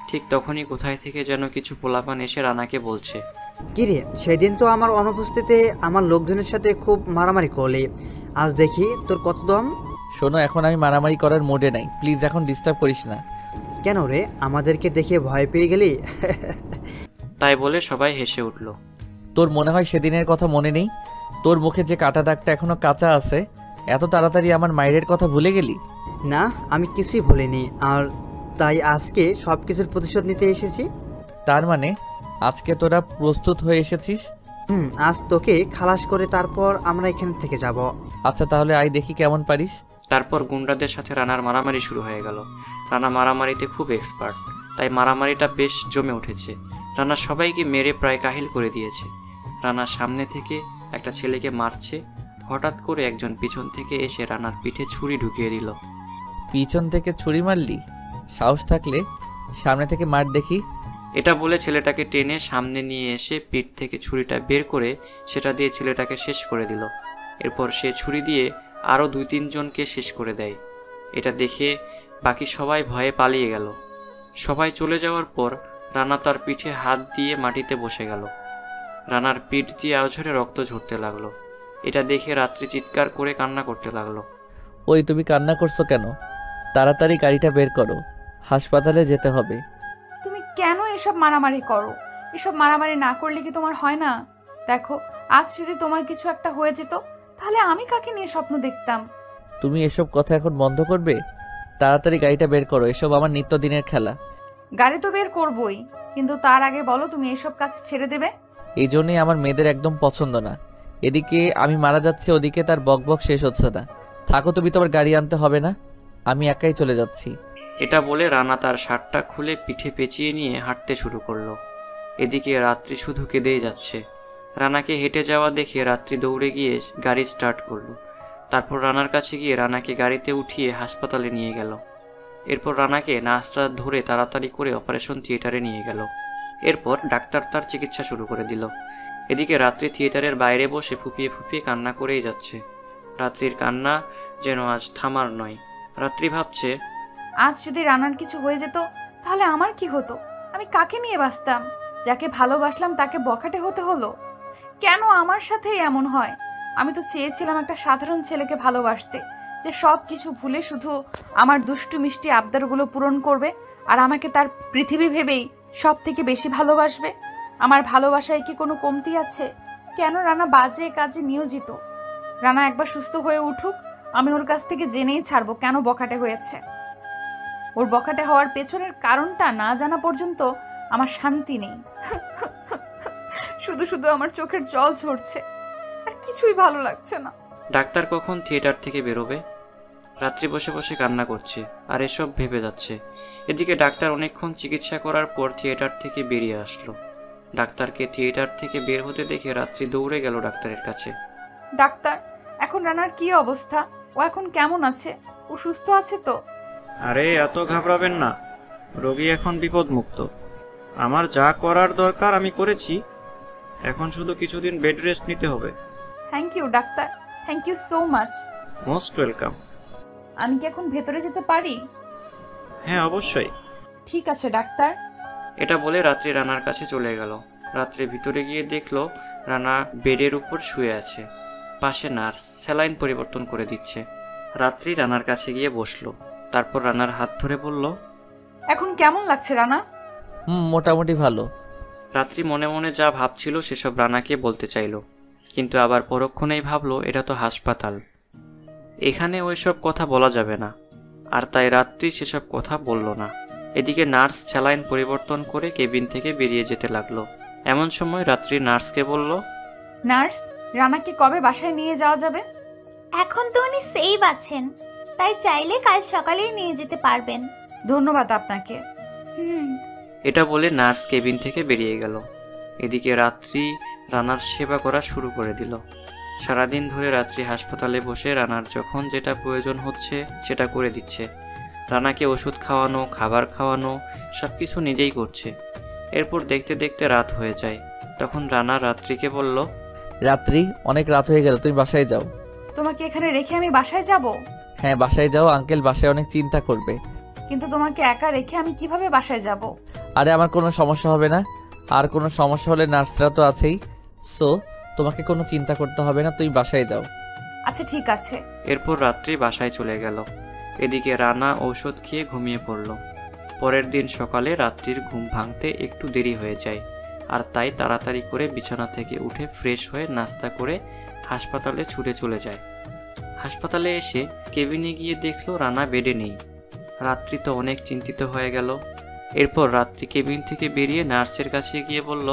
[SPEAKER 3] ঠিক তখনই কোথায় থেকে যেন কিছু পোলাপান এসে রানাকে বলছে,
[SPEAKER 5] কিরে, সেদিন তো আমার অনুপস্থিতিতে আমার লোকজনের সাথে খুব মারামারি করলি, আজ দেখি তোর কত দম।
[SPEAKER 1] শোনো, এখন আমি মারামারি করার মোডে নাই, প্লিজ এখন ডিস্টার্ব করিস না।
[SPEAKER 5] কেন রে, আমাদেরকে দেখে ভয় পেয়ে গেলি?
[SPEAKER 3] তাই বলে সবাই হেসে উঠল।
[SPEAKER 1] তোর মনে হয় সেদিনের কথা মনে নেই? তোর মুখে যে কাটা দাগটা এখনো কাঁচা আছে, এত তাড়াতাড়ি আমার মায়ের কথা ভুলে গেলি?
[SPEAKER 5] না, আমি কিছুই ভুলিনি, আর তাই আজকে সবকিছুর প্রতিশোধ নিতে এসেছি।
[SPEAKER 1] তার মানে আজকে তোরা প্রস্তুত হয়ে এসেছিস?
[SPEAKER 5] আজ তোকে খালাস করে তারপর আমরা এখান থেকে যাব।
[SPEAKER 1] আচ্ছা তাহলে আয় দেখি কেমন পারিস।
[SPEAKER 3] তারপর গুন্ডাদের সাথে রানার মারামারি শুরু হয়ে গেল। রানা মারামারিতে খুব এক্সপার্ট, তাই মারামারিটা বেশ জমে উঠেছে। রানা সবাইকে মেরে প্রায় কাহিল করে দিয়েছে। রানার সামনে থেকে একটা ছেলেকে মারছে, হঠাৎ করে একজন পিছন থেকে এসে রানার পিঠে ছুরি ঢুকিয়ে দিল।
[SPEAKER 1] পিছন থেকে ছুরি মারলি? সাহস থাকলে সামনে থেকে মার দেখি।
[SPEAKER 3] এটা বলে ছেলেটাকে টেনে সামনে নিয়ে এসে পিঠ থেকে ছুরিটা বের করে সেটা দিয়ে ছেলেটাকে শেষ করে দিল। এরপর সে ছুরি দিয়ে আরও 2-3 জনকে শেষ করে দেয়। এটা দেখে বাকি সবাই ভয়ে পালিয়ে গেল। সবাই চলে যাওয়ার পর রানা তার পিঠে হাত দিয়ে মাটিতে বসে গেল। রানার পিঠ দিয়ে আওঝরে রক্ত ঝরতে লাগলো। এটা দেখে রাত্রি চিৎকার করে কান্না করতে লাগলো।
[SPEAKER 1] ওই তুমি কান্না করছো কেন? তাড়াতাড়ি গাড়িটা বের করো, হাসপাতালে যেতে হবে।
[SPEAKER 6] তুমি কেন এসব মারামারি করো? এসব মারামারি না করলে কি তোমার হয় না? দেখো, আজ যদি তোমার কিছু একটা হয়ে যেত, তাহলে আমি কাকে নিয়ে স্বপ্ন দেখতাম?
[SPEAKER 1] তুমি এসব কথা এখন বন্ধ করবে? তাড়াতাড়ি গাড়িটা বের করো, এসব আমার নিত্যদিনের খেলা।
[SPEAKER 6] গাড়ি তো বের করবই, কিন্তু তার আগে বলো তুমি এসব কাজ ছেড়ে দেবে?
[SPEAKER 1] এই জন্যই আমার মেয়েদের একদম পছন্দ না। এদিকে আমি মারা যাচ্ছি, ওদিকে তার বকবক শেষ হচ্ছে না। থাকো, তুমি তোমার গাড়ি আনতে হবে না, আমি একাই চলে যাচ্ছি।
[SPEAKER 3] এটা বলে রানা তার শার্টটা খুলে পিঠে পেঁচিয়ে নিয়ে হাঁটতে শুরু করলো। এদিকে রাত্রি শুধু কেঁদেই যাচ্ছে। রানাকে হেঁটে যাওয়া দেখে রাত্রি দৌড়ে গিয়ে গাড়ি স্টার্ট করলো। তারপর রানার কাছে গিয়ে রানাকে গাড়িতে উঠিয়ে হাসপাতালে নিয়ে গেল। এরপর রানাকে নার্সরা ধরে তাড়াতাড়ি করে অপারেশন থিয়েটারে নিয়ে গেল। এরপর ডাক্তার তার চিকিৎসা শুরু করে দিল। এদিকে রাত্রি থিয়েটারের বাইরে বসে ফুপিয়ে ফুপিয়ে কান্না করেই যাচ্ছে। রাত্রির কান্না যেন আজ থামার নয়। রাত্রি ভাবছে,
[SPEAKER 6] আজ যদি রানার কিছু হয়ে যেত, তাহলে আমার কি হতো? আমি কাকে নিয়ে বাঁচতাম? যাকে ভালোবাসলাম তাকে বখাটে হতে হলো। কেন আমার সাথেই এমন হয়? আমি তো চেয়েছিলাম একটা সাধারণ ছেলেকে ভালোবাসতে, যে সব কিছু ভুলে শুধু আমার দুষ্টু মিষ্টি আবদারগুলো পূরণ করবে, আর আমাকে তার পৃথিবী ভেবেই সব থেকে বেশি ভালোবাসবে। আমার ভালোবাসায় কি কোনো কমতি আছে? কেন রানা বাজে কাজে নিয়োজিত? রানা একবার সুস্থ হয়ে উঠুক, আমি ওর কাছ থেকে জেনেই ছাড়বো কেন বখাটে হয়েছে। ওর বখাটে হওয়ার পেছনের কারণটা না জানা পর্যন্ত আমার শান্তি নেই। শুধু শুধু আমার চোখের জল ঝরছে, আর কিছুই ভালো লাগছে না।
[SPEAKER 3] ডাক্তার কখন থিয়েটার থেকে বেরোবে? রাত্রি বসে বসে কান্না করছে আর এসব ভেবে যাচ্ছে। এদিকে ডাক্তার অনেকক্ষণ চিকিৎসা করার পর থিয়েটার থেকে বেরিয়ে আসলো। ডাক্তারকে থিয়েটার থেকে বের হতে দেখে রাত্রি দৌড়ে গেল ডাক্তারের কাছে।
[SPEAKER 6] ডাক্তার, এখন রানার কি অবস্থা? ও এখন কেমন আছে? ও সুস্থ আছে তো?
[SPEAKER 2] আরে এত ঘাবড়াবেন না, রোগী এখন বিপদমুক্ত। আমার যা করার দরকার আমি করেছি। এখন শুধু কিছুদিন বেড রেস্ট নিতে হবে।
[SPEAKER 6] Thank you doctor, thank you so much.
[SPEAKER 2] Most welcome.
[SPEAKER 6] আমি কি এখন ভেতরে যেতে পারি?
[SPEAKER 2] হ্যাঁ অবশ্যই।
[SPEAKER 6] ঠিক আছে ডাক্তার।
[SPEAKER 3] এটা বলে রাত্রি রানার কাছে চলে গেল। রাত্রি ভিতরে গিয়ে দেখলো রানা বেডের উপর শুয়ে আছে, পাশে নার্স স্যালাইন পরিবর্তন করে দিচ্ছে। রাত্রি রানার কাছে গিয়ে বসলো, তারপর রানার হাত ধরে বলল,
[SPEAKER 6] এখন কেমন লাগছে রানা?
[SPEAKER 1] মোটামুটি ভালো।
[SPEAKER 3] রাত্রি মনে মনে যা ভাবছিল সেসব রানাকে বলতে চাইল, কিন্তু আবার পরক্ষণেই ভাবলো এটা তো হাসপাতাল, এখানে ওইসব কথা বলা যাবে না, আর তাই রাত্রি সেসব কথা বলল না। এদিকে নার্স স্যালাইন পরিবর্তন করে কেবিন থেকে বেরিয়ে যেতে লাগলো। এমন সময় রাত্রি নার্সকে বলল,
[SPEAKER 6] নার্স, রানাকে কবে বাসায় নিয়ে যাওয়া যাবে?
[SPEAKER 12] এখন তো উনি সেভ আছেন, তাই চাইলে কাল সকালেই নিয়ে যেতে পারবেন।
[SPEAKER 6] ধন্যবাদ আপনাকে।
[SPEAKER 3] এটা বলে নার্স কেবিন থেকে বেরিয়ে গেল। এদিকে রাত্রি রানার সেবা করা শুরু করে দিল। সারাদিন ধরে রাত্রি হাসপাতালে বসে রানার যখন যেটা প্রয়োজন হচ্ছে সেটা করে দিচ্ছে। রানাকে ওষুধ খাওয়ানো, খাবার খাওয়ানো সবকিছু নিজেই করছে। এরপর দেখতে দেখতে রাত হয়ে যায়। তখন রানা রাত্রিকে বলল,
[SPEAKER 1] রাত্রি অনেক রাত হয়ে গেল, তুমি বাসায় যাও।
[SPEAKER 6] তোমাকে এখানে রেখে আমি বাসায় যাব?
[SPEAKER 1] হ্যাঁ বাসায় যাও, আঙ্কেল বাসায় অনেক চিন্তা করবে।
[SPEAKER 6] কিন্তু তোমাকে একা রেখে আমি কিভাবে বাসায় যাব?
[SPEAKER 1] আরে আমার কোনো সমস্যা হবে না, আর কোনো সমস্যা হলে নার্সরা তো আছেই, সো তোমাকে কোনো চিন্তা করতে হবে না, তুমি বাসায় যাও।
[SPEAKER 6] আচ্ছা ঠিক আছে।
[SPEAKER 3] এরপর রাত্রি বাসায় চলে গেল। এদিকে রানা ঔষধ খেয়ে ঘুমিয়ে পড়ল। পরের দিন সকালে রাত্রির ঘুম ভাঙতে একটু দেরি হয়ে যায়, আর তাই তাড়াতাড়ি করে বিছানা থেকে উঠে ফ্রেশ হয়ে নাস্তা করে হাসপাতালে ছুটে চলে যায়। হাসপাতালে এসে কেবিনে গিয়ে দেখলো রানা বেডে নেই। রাত্রি তো অনেক চিন্তিত হয়ে গেল। এরপর রাত্রি কেবিন থেকে বেরিয়ে নার্সের কাছে গিয়ে বলল,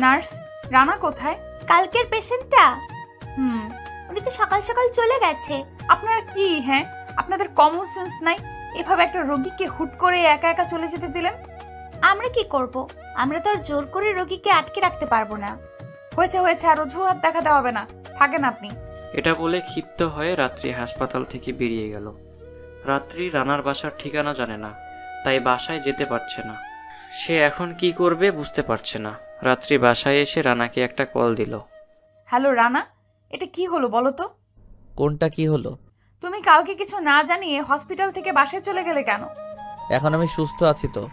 [SPEAKER 6] নার্স, রানা কোথায়?
[SPEAKER 12] কালকের পেশেন্টটা? উনি তো সকাল সকাল চলে গেছে।
[SPEAKER 6] আপনারা কি, হ্যাঁ আপনাদের কমন সেন্স নাই? এভাবে একটা রোগীকে হুট করে একা একা চলে যেতে দিলেন?
[SPEAKER 12] আমরা কি করব? আমরা তো আর জোর করে রোগীকে আটকে রাখতে পারবো না।
[SPEAKER 6] হয়েছে হয়েছে, আর অজুহাত দেখাতে হবে না, থাকেন আপনি।
[SPEAKER 3] এটা বলে ক্ষিপ্ত হয়ে রাত্রি হাসপাতাল থেকে বেরিয়ে গেল। রাত্রি রানার বাসার ঠিকানা জানে না, তাই বাসায় যেতে পারছে না। সে এখন কি করবে বুঝতে পারছে না। রাত্রি বাসায় এসে রানাকে একটা কল দিল।
[SPEAKER 6] হ্যালো রানা, এটা কি হলো বলো তো?
[SPEAKER 1] কোনটা কি হলো?
[SPEAKER 6] তুমি কালকে কিছু না জানিয়ে হসপিটাল থেকে বাসায় চলে গেলে কেন?
[SPEAKER 1] এখন আমি সুস্থ আছি তো,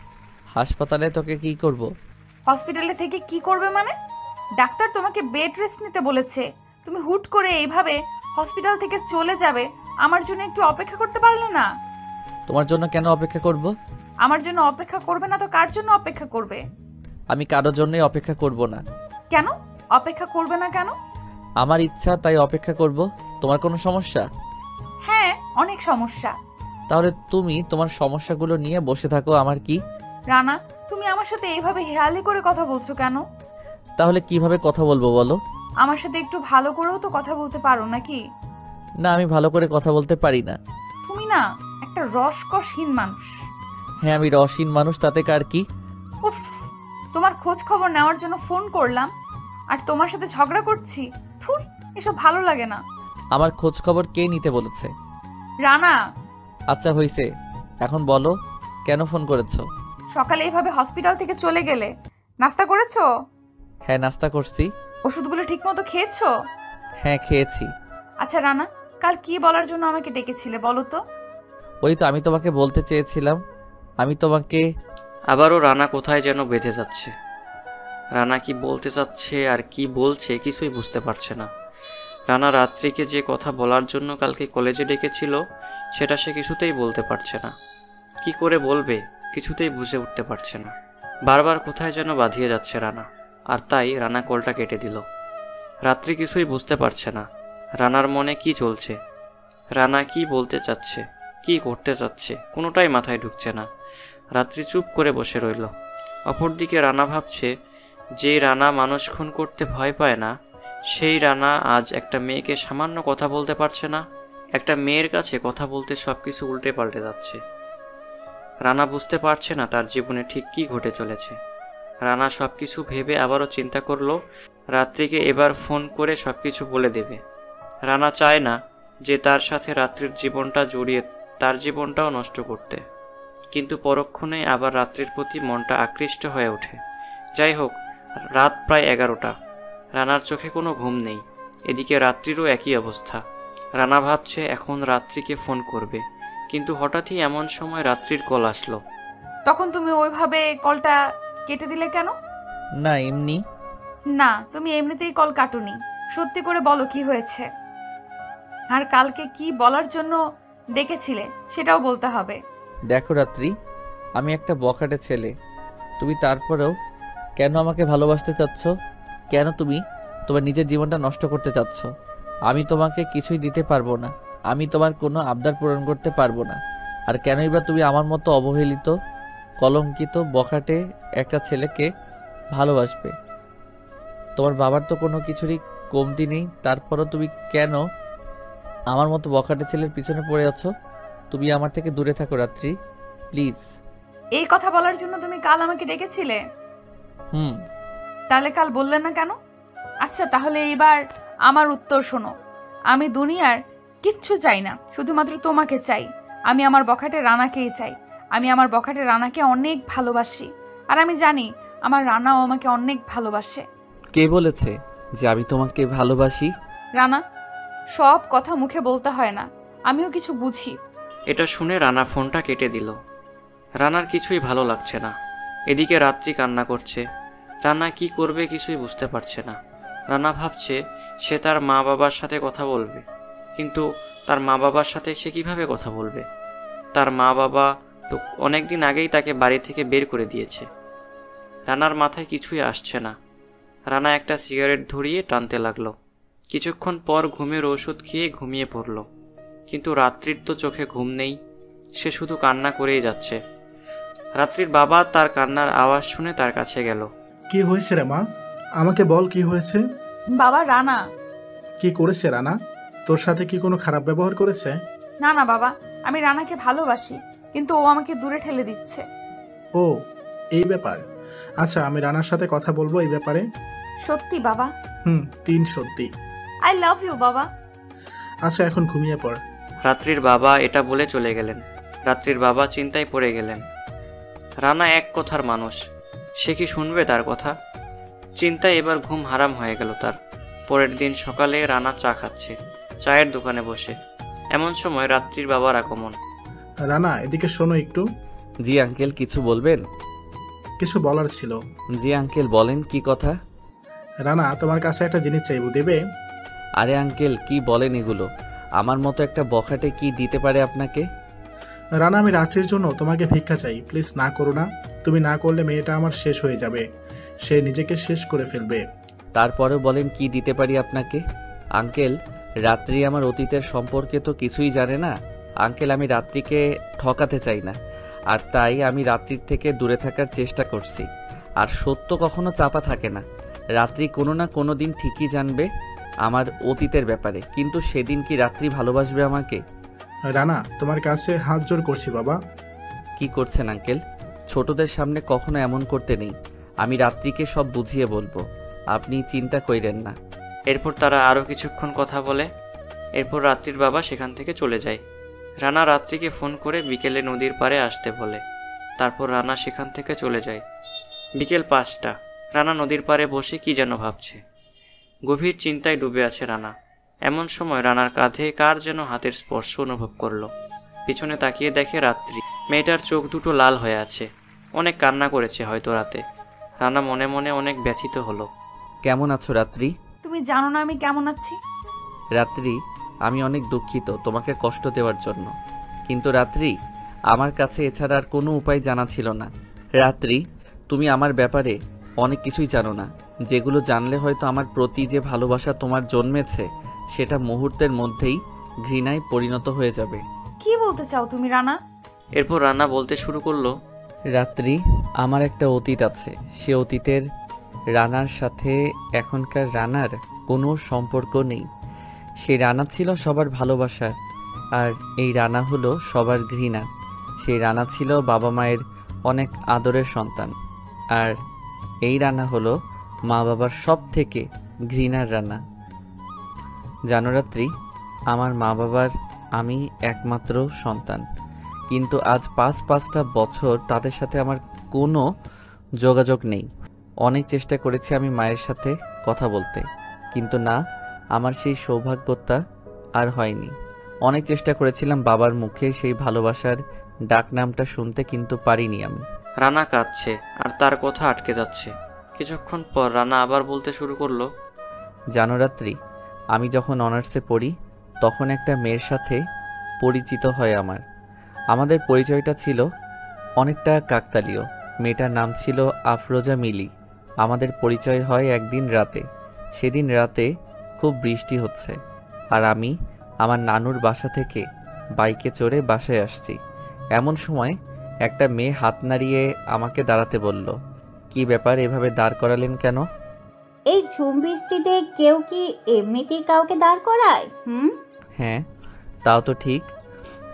[SPEAKER 1] হাসপাতালে তোকে কি করব?
[SPEAKER 6] হসপিটালে থেকে কি করবে মানে? ডাক্তার তোমাকে বেড রেস্ট নিতে বলেছে, তুমি হুট করে এইভাবে হসপিটাল থেকে চলে যাবে। আমার জন্য একটু অপেক্ষা করতে পারলে না?
[SPEAKER 1] তোমার জন্য কেন অপেক্ষা করব?
[SPEAKER 6] আমার জন্য অপেক্ষা করবে না তো কার জন্য অপেক্ষা করবে?
[SPEAKER 1] আমি কারোর জন্যই অপেক্ষা করব না।
[SPEAKER 6] কেন অপেক্ষা করবে না কেন?
[SPEAKER 1] আমার ইচ্ছা তাই অপেক্ষা করব। তোমার কোনো সমস্যা?
[SPEAKER 6] হ্যাঁ অনেক সমস্যা।
[SPEAKER 1] তাহলে তুমি তোমার সমস্যাগুলো নিয়ে বসে থাকো, আমার কি?
[SPEAKER 6] রানা, তুমি আমার সাথে এইভাবে হেয়ালি করে কথা বলছো কেন?
[SPEAKER 1] তাহলে কিভাবে কথা বলবো বলো?
[SPEAKER 6] আমার সাথে একটু ভালো করেও তো কথা বলতে পারো নাকি?
[SPEAKER 1] না, আমি ভালো করে কথা বলতে পারি না।
[SPEAKER 6] তুমি না একটা রসকসহীন মানুষ।
[SPEAKER 1] হ্যাঁ আমি রসহীন মানুষ, তাতে কার কি?
[SPEAKER 6] উফ, তোমার খোঁজ খবর নেওয়ার জন্য ফোন করলাম আর তোমার সাথে ঝগড়া করছি। থুর, এসব ভালো লাগে না।
[SPEAKER 1] আমার খোঁজ খবর কে নিতে বলেছে?
[SPEAKER 6] রানা।
[SPEAKER 1] আচ্ছা হইছে, এখন বলো কেন ফোন করেছো?
[SPEAKER 6] সকালে এইভাবে হসপিটাল থেকে চলে গেলে, নাস্তা করেছো?
[SPEAKER 1] হ্যাঁ নাস্তা করছি।
[SPEAKER 6] ওষুধগুলো ঠিকমতো খেয়েছো?
[SPEAKER 1] হ্যাঁ খেয়েছি।
[SPEAKER 6] আচ্ছা রানা, কাল কি বলার জন্য আমাকে ডেকেছিলে বলো তো?
[SPEAKER 1] ওই তো আমি তোমাকে বলতে চেয়েছিলাম, আমি তোমাকে।
[SPEAKER 3] আবারও রানা কোথায় যেন বেঁধে যাচ্ছে। রানা কি বলতে চাচ্ছে আর কি বলছে কিছুই বুঝতে পারছে না। রানা রাত্রিকে যে কথা বলার জন্য কালকে কলেজে ডেকেছিল সেটা সে কিছুতেই বলতে পারছে না। কি করে বলবে কিছুতেই বুঝে উঠতে পারছে না। বারবার কোথায় যেন বাঁধিয়ে যাচ্ছে রানা, আর তাই রানা কলটা কেটে দিল। রাত্রি কিছুই বুঝতে পারছে না রানার মনে কি চলছে, রানা কি বলতে চাচ্ছে, কি করতে চাচ্ছে, কোনোটাই মাথায় ঢুকছে না। রাত্রি চুপ করে বসে রইল। অপরদিকে রানা ভাবছে, যে রানা মানুষ খুন করতে ভয় পায় না, সেই রানা আজ একটা মেয়েকে সামান্য কথা বলতে পারছে না। একটা মেয়ের কাছে কথা বলতে সব কিছু উল্টে পাল্টে যাচ্ছে। রানা বুঝতে পারছে না তার জীবনে ঠিক কী ঘটে চলেছে। রানা সব কিছু ভেবে আবারও চিন্তা করলো রাত্রিকে এবার ফোন করে সব কিছু বলে দেবে। রানা চায় না যে তার সাথে রাত্রির জীবনটা জড়িয়ে তার জীবনটাও নষ্ট করতে, কিন্তু পরক্ষণে আবার রাত্রির প্রতি মনটা আকৃষ্ট হয়ে ওঠে। যাই হোক, রাত প্রায় 11টা। রানার চোখে কোনো ঘুম নেই। এদিকে রাত্রিরও একই অবস্থা। রানা ভাবছে এখন রাত্রিকে ফোন করবে, কিন্তু হঠাৎই এমন সময় রাত্রির কল আসলো।
[SPEAKER 6] তখন তুমি ওইভাবে কলটা কেটে দিলে কেন?
[SPEAKER 1] না এমনি।
[SPEAKER 6] না, তুমি এমনিতেই কল কাটুনি। সত্যি করে বলো কি হয়েছে, আর কালকে কি বলার জন্য ডেকেছিলে সেটাও বলতে হবে।
[SPEAKER 1] দেখো রাত্রি, আমি একটা বখাটে ছেলে। তুমি তারপরেও কেন আমাকে ভালোবাসতে চাচ্ছ? কেন তুমি তোমার নিজের জীবনটা নষ্ট করতে চাচ্ছ? আমি তোমাকে কিছুই দিতে পারবো না, আমি তোমার কোনো আবদার পূরণ করতে পারবো না। আর কেনই বা তুমি আমার মতো অবহেলিত, কলঙ্কিত, বখাটে একটা ছেলেকে ভালোবাসবে? তোমার বাবার তো কোনো কিছুরই কমতি নেই, তারপরও তুমি কেন আমার মতো বখাটে ছেলের পিছনে পড়ে আছো? তুমি আমার থেকে দূরে থাকো রাত্রি, প্লিজ।
[SPEAKER 6] এই কথা বলার জন্য তুমি কাল আমাকে ডেকেছিলে? তাহলে কাল বললেন না কেন? আচ্ছা তাহলে এবার আমার উত্তর শোনো। আমি দুনিয়ার কিচ্ছু চাই না, শুধুমাত্র তোমাকে চাই। আমি আমার বখাটে রানাকেই চাই। আমি আমার বখাটে রানাকে অনেক ভালোবাসি, আর আমি জানি আমার রানাও আমাকে অনেক ভালোবাসে।
[SPEAKER 1] কে বলেছে যে আমি তোমাকে ভালোবাসি?
[SPEAKER 6] রানা, সব কথা মুখে বলতে হয় না, আমিও কিছু বুঝি।
[SPEAKER 3] এটা শুনে রানা ফোনটা কেটে দিল। রানার কিছুই ভালো লাগছে না। এদিকে রাত্রি কান্না করছে। রানা কি করবে কিছুই বুঝতে পারছে না। রানা ভাবছে সে তার মা বাবার সাথে কথা বলবে, কিন্তু তার মা বাবার সাথে সে কিভাবে কথা বলবে? তার মা বাবা তো অনেকদিন আগেই তাকে বাড়ি থেকে বের করে দিয়েছে। রানার মাথায় কিছুই আসছে না। রানা একটা সিগারেট ধরিয়ে টানতে লাগলো। কিছুক্ষণ পর ঘুমের ওষুধ খেয়ে ঘুমিয়ে পড়ল। কিন্তু রাত্রির তো চোখে ঘুম নেই, সে শুধু কান্না করেই যাচ্ছে। রাত্রির বাবা তার কান্নার আওয়াজ শুনে তার কাছে গেল।
[SPEAKER 13] কি হয়েছে রে মা, আমাকে বল কি হয়েছে।
[SPEAKER 6] বাবা, রানা।
[SPEAKER 13] কি করেছে রানা? তোর সাথে কি কোনো খারাপ ব্যবহার করেছে?
[SPEAKER 6] না না বাবা, আমি রানাকে ভালোবাসি, কিন্তু ও আমাকে দূরে ঠেলে দিচ্ছে।
[SPEAKER 13] ও, এই ব্যাপার। আচ্ছা, আমি রানার সাথে কথা বলবো এই ব্যাপারে।
[SPEAKER 6] সত্যি বাবা?
[SPEAKER 13] 3 সত্যি।
[SPEAKER 6] আই লাভ ইউ বাবা।
[SPEAKER 13] আচ্ছা, এখন ঘুমিয়ে পড়।
[SPEAKER 3] রাত্রির বাবা এটা বলে চলে গেলেন। রাত্রির বাবা চিন্তায় পড়ে গেলেন। রানা এক কথার মানুষ, সে কি শুনবে তার কথা? চিন্তায় এবার ঘুম হারাম হয়ে গেল তার। পরের দিন সকালে রানা চা খাচ্ছে চায়ের দোকানে বসে। এমন সময় রাত্রির বাবার আগমন।
[SPEAKER 13] রানা, এদিকে শোনো একটু।
[SPEAKER 1] জি আঙ্কেল, কিছু বলবেন?
[SPEAKER 13] কিছু বলার ছিল।
[SPEAKER 1] জি আঙ্কেল, বলেন কি কথা?
[SPEAKER 13] রানা, তোমার কাছে একটা জিনিস চাইবো, দেবে?
[SPEAKER 1] আরে আঙ্কেল, কি বলেন এগুলো? আমার মতো একটা বখাটে কি দিতে পারে আপনাকে?
[SPEAKER 13] রানা, আমি রাত্রির জন্য তোমাকে ভিক্ষা চাই, প্লিজ না করো না। তুমি না করলে মেয়েটা আমার শেষ হয়ে যাবে, সে নিজেকে শেষ করে ফেলবে।
[SPEAKER 1] তারপরেও বলেন কি দিতে পারি আপনাকে? আঙ্কেল, রাত্রি আমার অতীতের সম্পর্কে তো কিছুই জানে না। আঙ্কেল, আমি রাত্রিকে ঠকাতে চাই না, আর তাই আমি রাত্রির থেকে দূরে থাকার চেষ্টা করছি। আর সত্য কখনো চাপা থাকে না। রাত্রি কোনো না কোনো দিন ঠিকই জানবে আমার অতীতের ব্যাপারে, কিন্তু সেদিন কি রাত্রি ভালোবাসবে আমাকে?
[SPEAKER 13] রানা, তোমার কাছে হাত জোর করছি বাবা।
[SPEAKER 1] কি করছেন আঙ্কেল? ছোটদের সামনে কখনো এমন করতে নেই। আমি রাত্রিকে সব বুঝিয়ে বলবো, আপনি চিন্তা কইরেন না।
[SPEAKER 3] এরপর তারা আরও কিছুক্ষণ কথা বলে। এরপর রাত্রির বাবা সেখান থেকে চলে যায়। রানা রাত্রিকে ফোন করে বিকেলে নদীর পাড়ে আসতে বলে। তারপর রানা সেখান থেকে চলে যায়। বিকেল 5টা। রানা নদীর পাড়ে বসে কি যেন ভাবছে। গভীর চিন্তায় ডুবে আছে রানা। এমন সময় রানার কাঁধে কার যেন হাতের স্পর্শ অনুভব করলো। পিছনে তাকিয়ে দেখে রাত্রি। মেয়েটার চোখ দুটো লাল হয়ে আছে, অনেক কান্না করেছে হয়তো রাতে। রানা মনে মনে অনেক ব্যথিত হলো।
[SPEAKER 1] কেমন আছো রাত্রি?
[SPEAKER 6] তুমি জানো না আমি কেমন আছি।
[SPEAKER 1] রাত্রি, আমি অনেক দুঃখিত তোমাকে কষ্ট দেওয়ার জন্য, কিন্তু রাত্রি আমার কাছে এছাড়া আর কোনো উপায় জানা ছিল না। রাত্রি, তুমি আমার ব্যাপারে অনেক কিছুই জানো না, যেগুলো জানলে হয়তো আমার প্রতি যে ভালোবাসা তোমার জন্মেছে সেটা মুহূর্তের মধ্যেই ঘৃণায় পরিণত হয়ে যাবে।
[SPEAKER 6] কি বলতে চাও তুমি রানা?
[SPEAKER 3] এরপর রানা বলতে শুরু করলো।
[SPEAKER 1] রাত্রি, আমার একটা অতীত আছে। সে অতীতের রানার সাথে এখনকার রানার কোনো সম্পর্ক নেই। সেই রানা ছিল সবার ভালোবাসার, আর এই রানা হলো সবার ঘৃণা। সেই রানা ছিল বাবা মায়ের অনেক আদরের সন্তান, আর এই রানা হলো মা বাবার সব থেকে ঘৃণার রানা। জানো রাত্রি, আমার মা বাবার আমি একমাত্র সন্তান, কিন্তু আজ 5-5টা বছর তাদের সাথে আমার কোনো যোগাযোগ নেই। অনেক চেষ্টা করেছি আমি মায়ের সাথে কথা বলতে, কিন্তু না, আমার সেই সৌভাগ্যটা আর হয়নি। অনেক চেষ্টা করেছিলাম বাবার মুখে সেই ভালোবাসার ডাক নামটা শুনতে, কিন্তু পারিনি আমি।
[SPEAKER 3] রানা কাঁদছে আর তার কথা আটকে যাচ্ছে। কিছুক্ষণ পর রানা আবার বলতে শুরু করলো,
[SPEAKER 1] জানো রাত্রি, আমি যখন অনার্সে পড়ি তখন একটা মেয়ের সাথে পরিচিত হয় আমাদের পরিচয়টা ছিল অনেকটা কাকতালীয়। মেয়েটার নাম ছিল আফরোজা মিলি। আমাদের পরিচয় হয় একদিন রাতে। সেদিন রাতে খুব বৃষ্টি হচ্ছে, আর আমি আমার নানুর বাসা থেকে বাইকে চড়ে বাসায় আসছি। এমন সময় একটা মেয়ে হাত নাড়িয়ে আমাকে দাঁড়াতে বলল। কি ব্যাপার, এভাবে দাঁড় করালেন কেন?
[SPEAKER 12] এই ঝুম বৃষ্টিতে কেউ কি এমনিতেই কাউকে দাঁড় করায়?
[SPEAKER 1] হ্যাঁ, তাও তো ঠিক।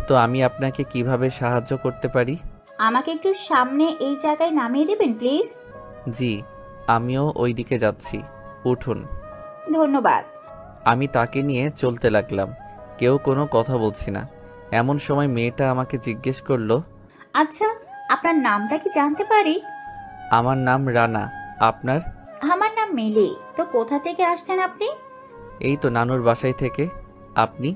[SPEAKER 1] তো আমি আপনাকে কিভাবে সাহায্য করতে পারি?
[SPEAKER 12] আমাকে একটু সামনে এই জায়গায় নামিয়ে দেবেন প্লিজ?
[SPEAKER 1] জি, আমিও ওই দিকে যাচ্ছি, উঠুন।
[SPEAKER 12] ধন্যবাদ।
[SPEAKER 1] আমি তাকে নিয়ে চলতে লাগলাম। কেউ কোনো কথা বলছি না। এমন সময় মেয়েটা আমাকে জিজ্ঞেস করলো,
[SPEAKER 12] আচ্ছা, আপনার নামটা কি জানতে পারি?
[SPEAKER 1] আমার নাম রানা, আপনার?
[SPEAKER 12] আমার নাম মিলি। তো কোথা থেকে আসছেন আপনি?
[SPEAKER 1] এই তো নানুর বাসায় থেকে। আপনি?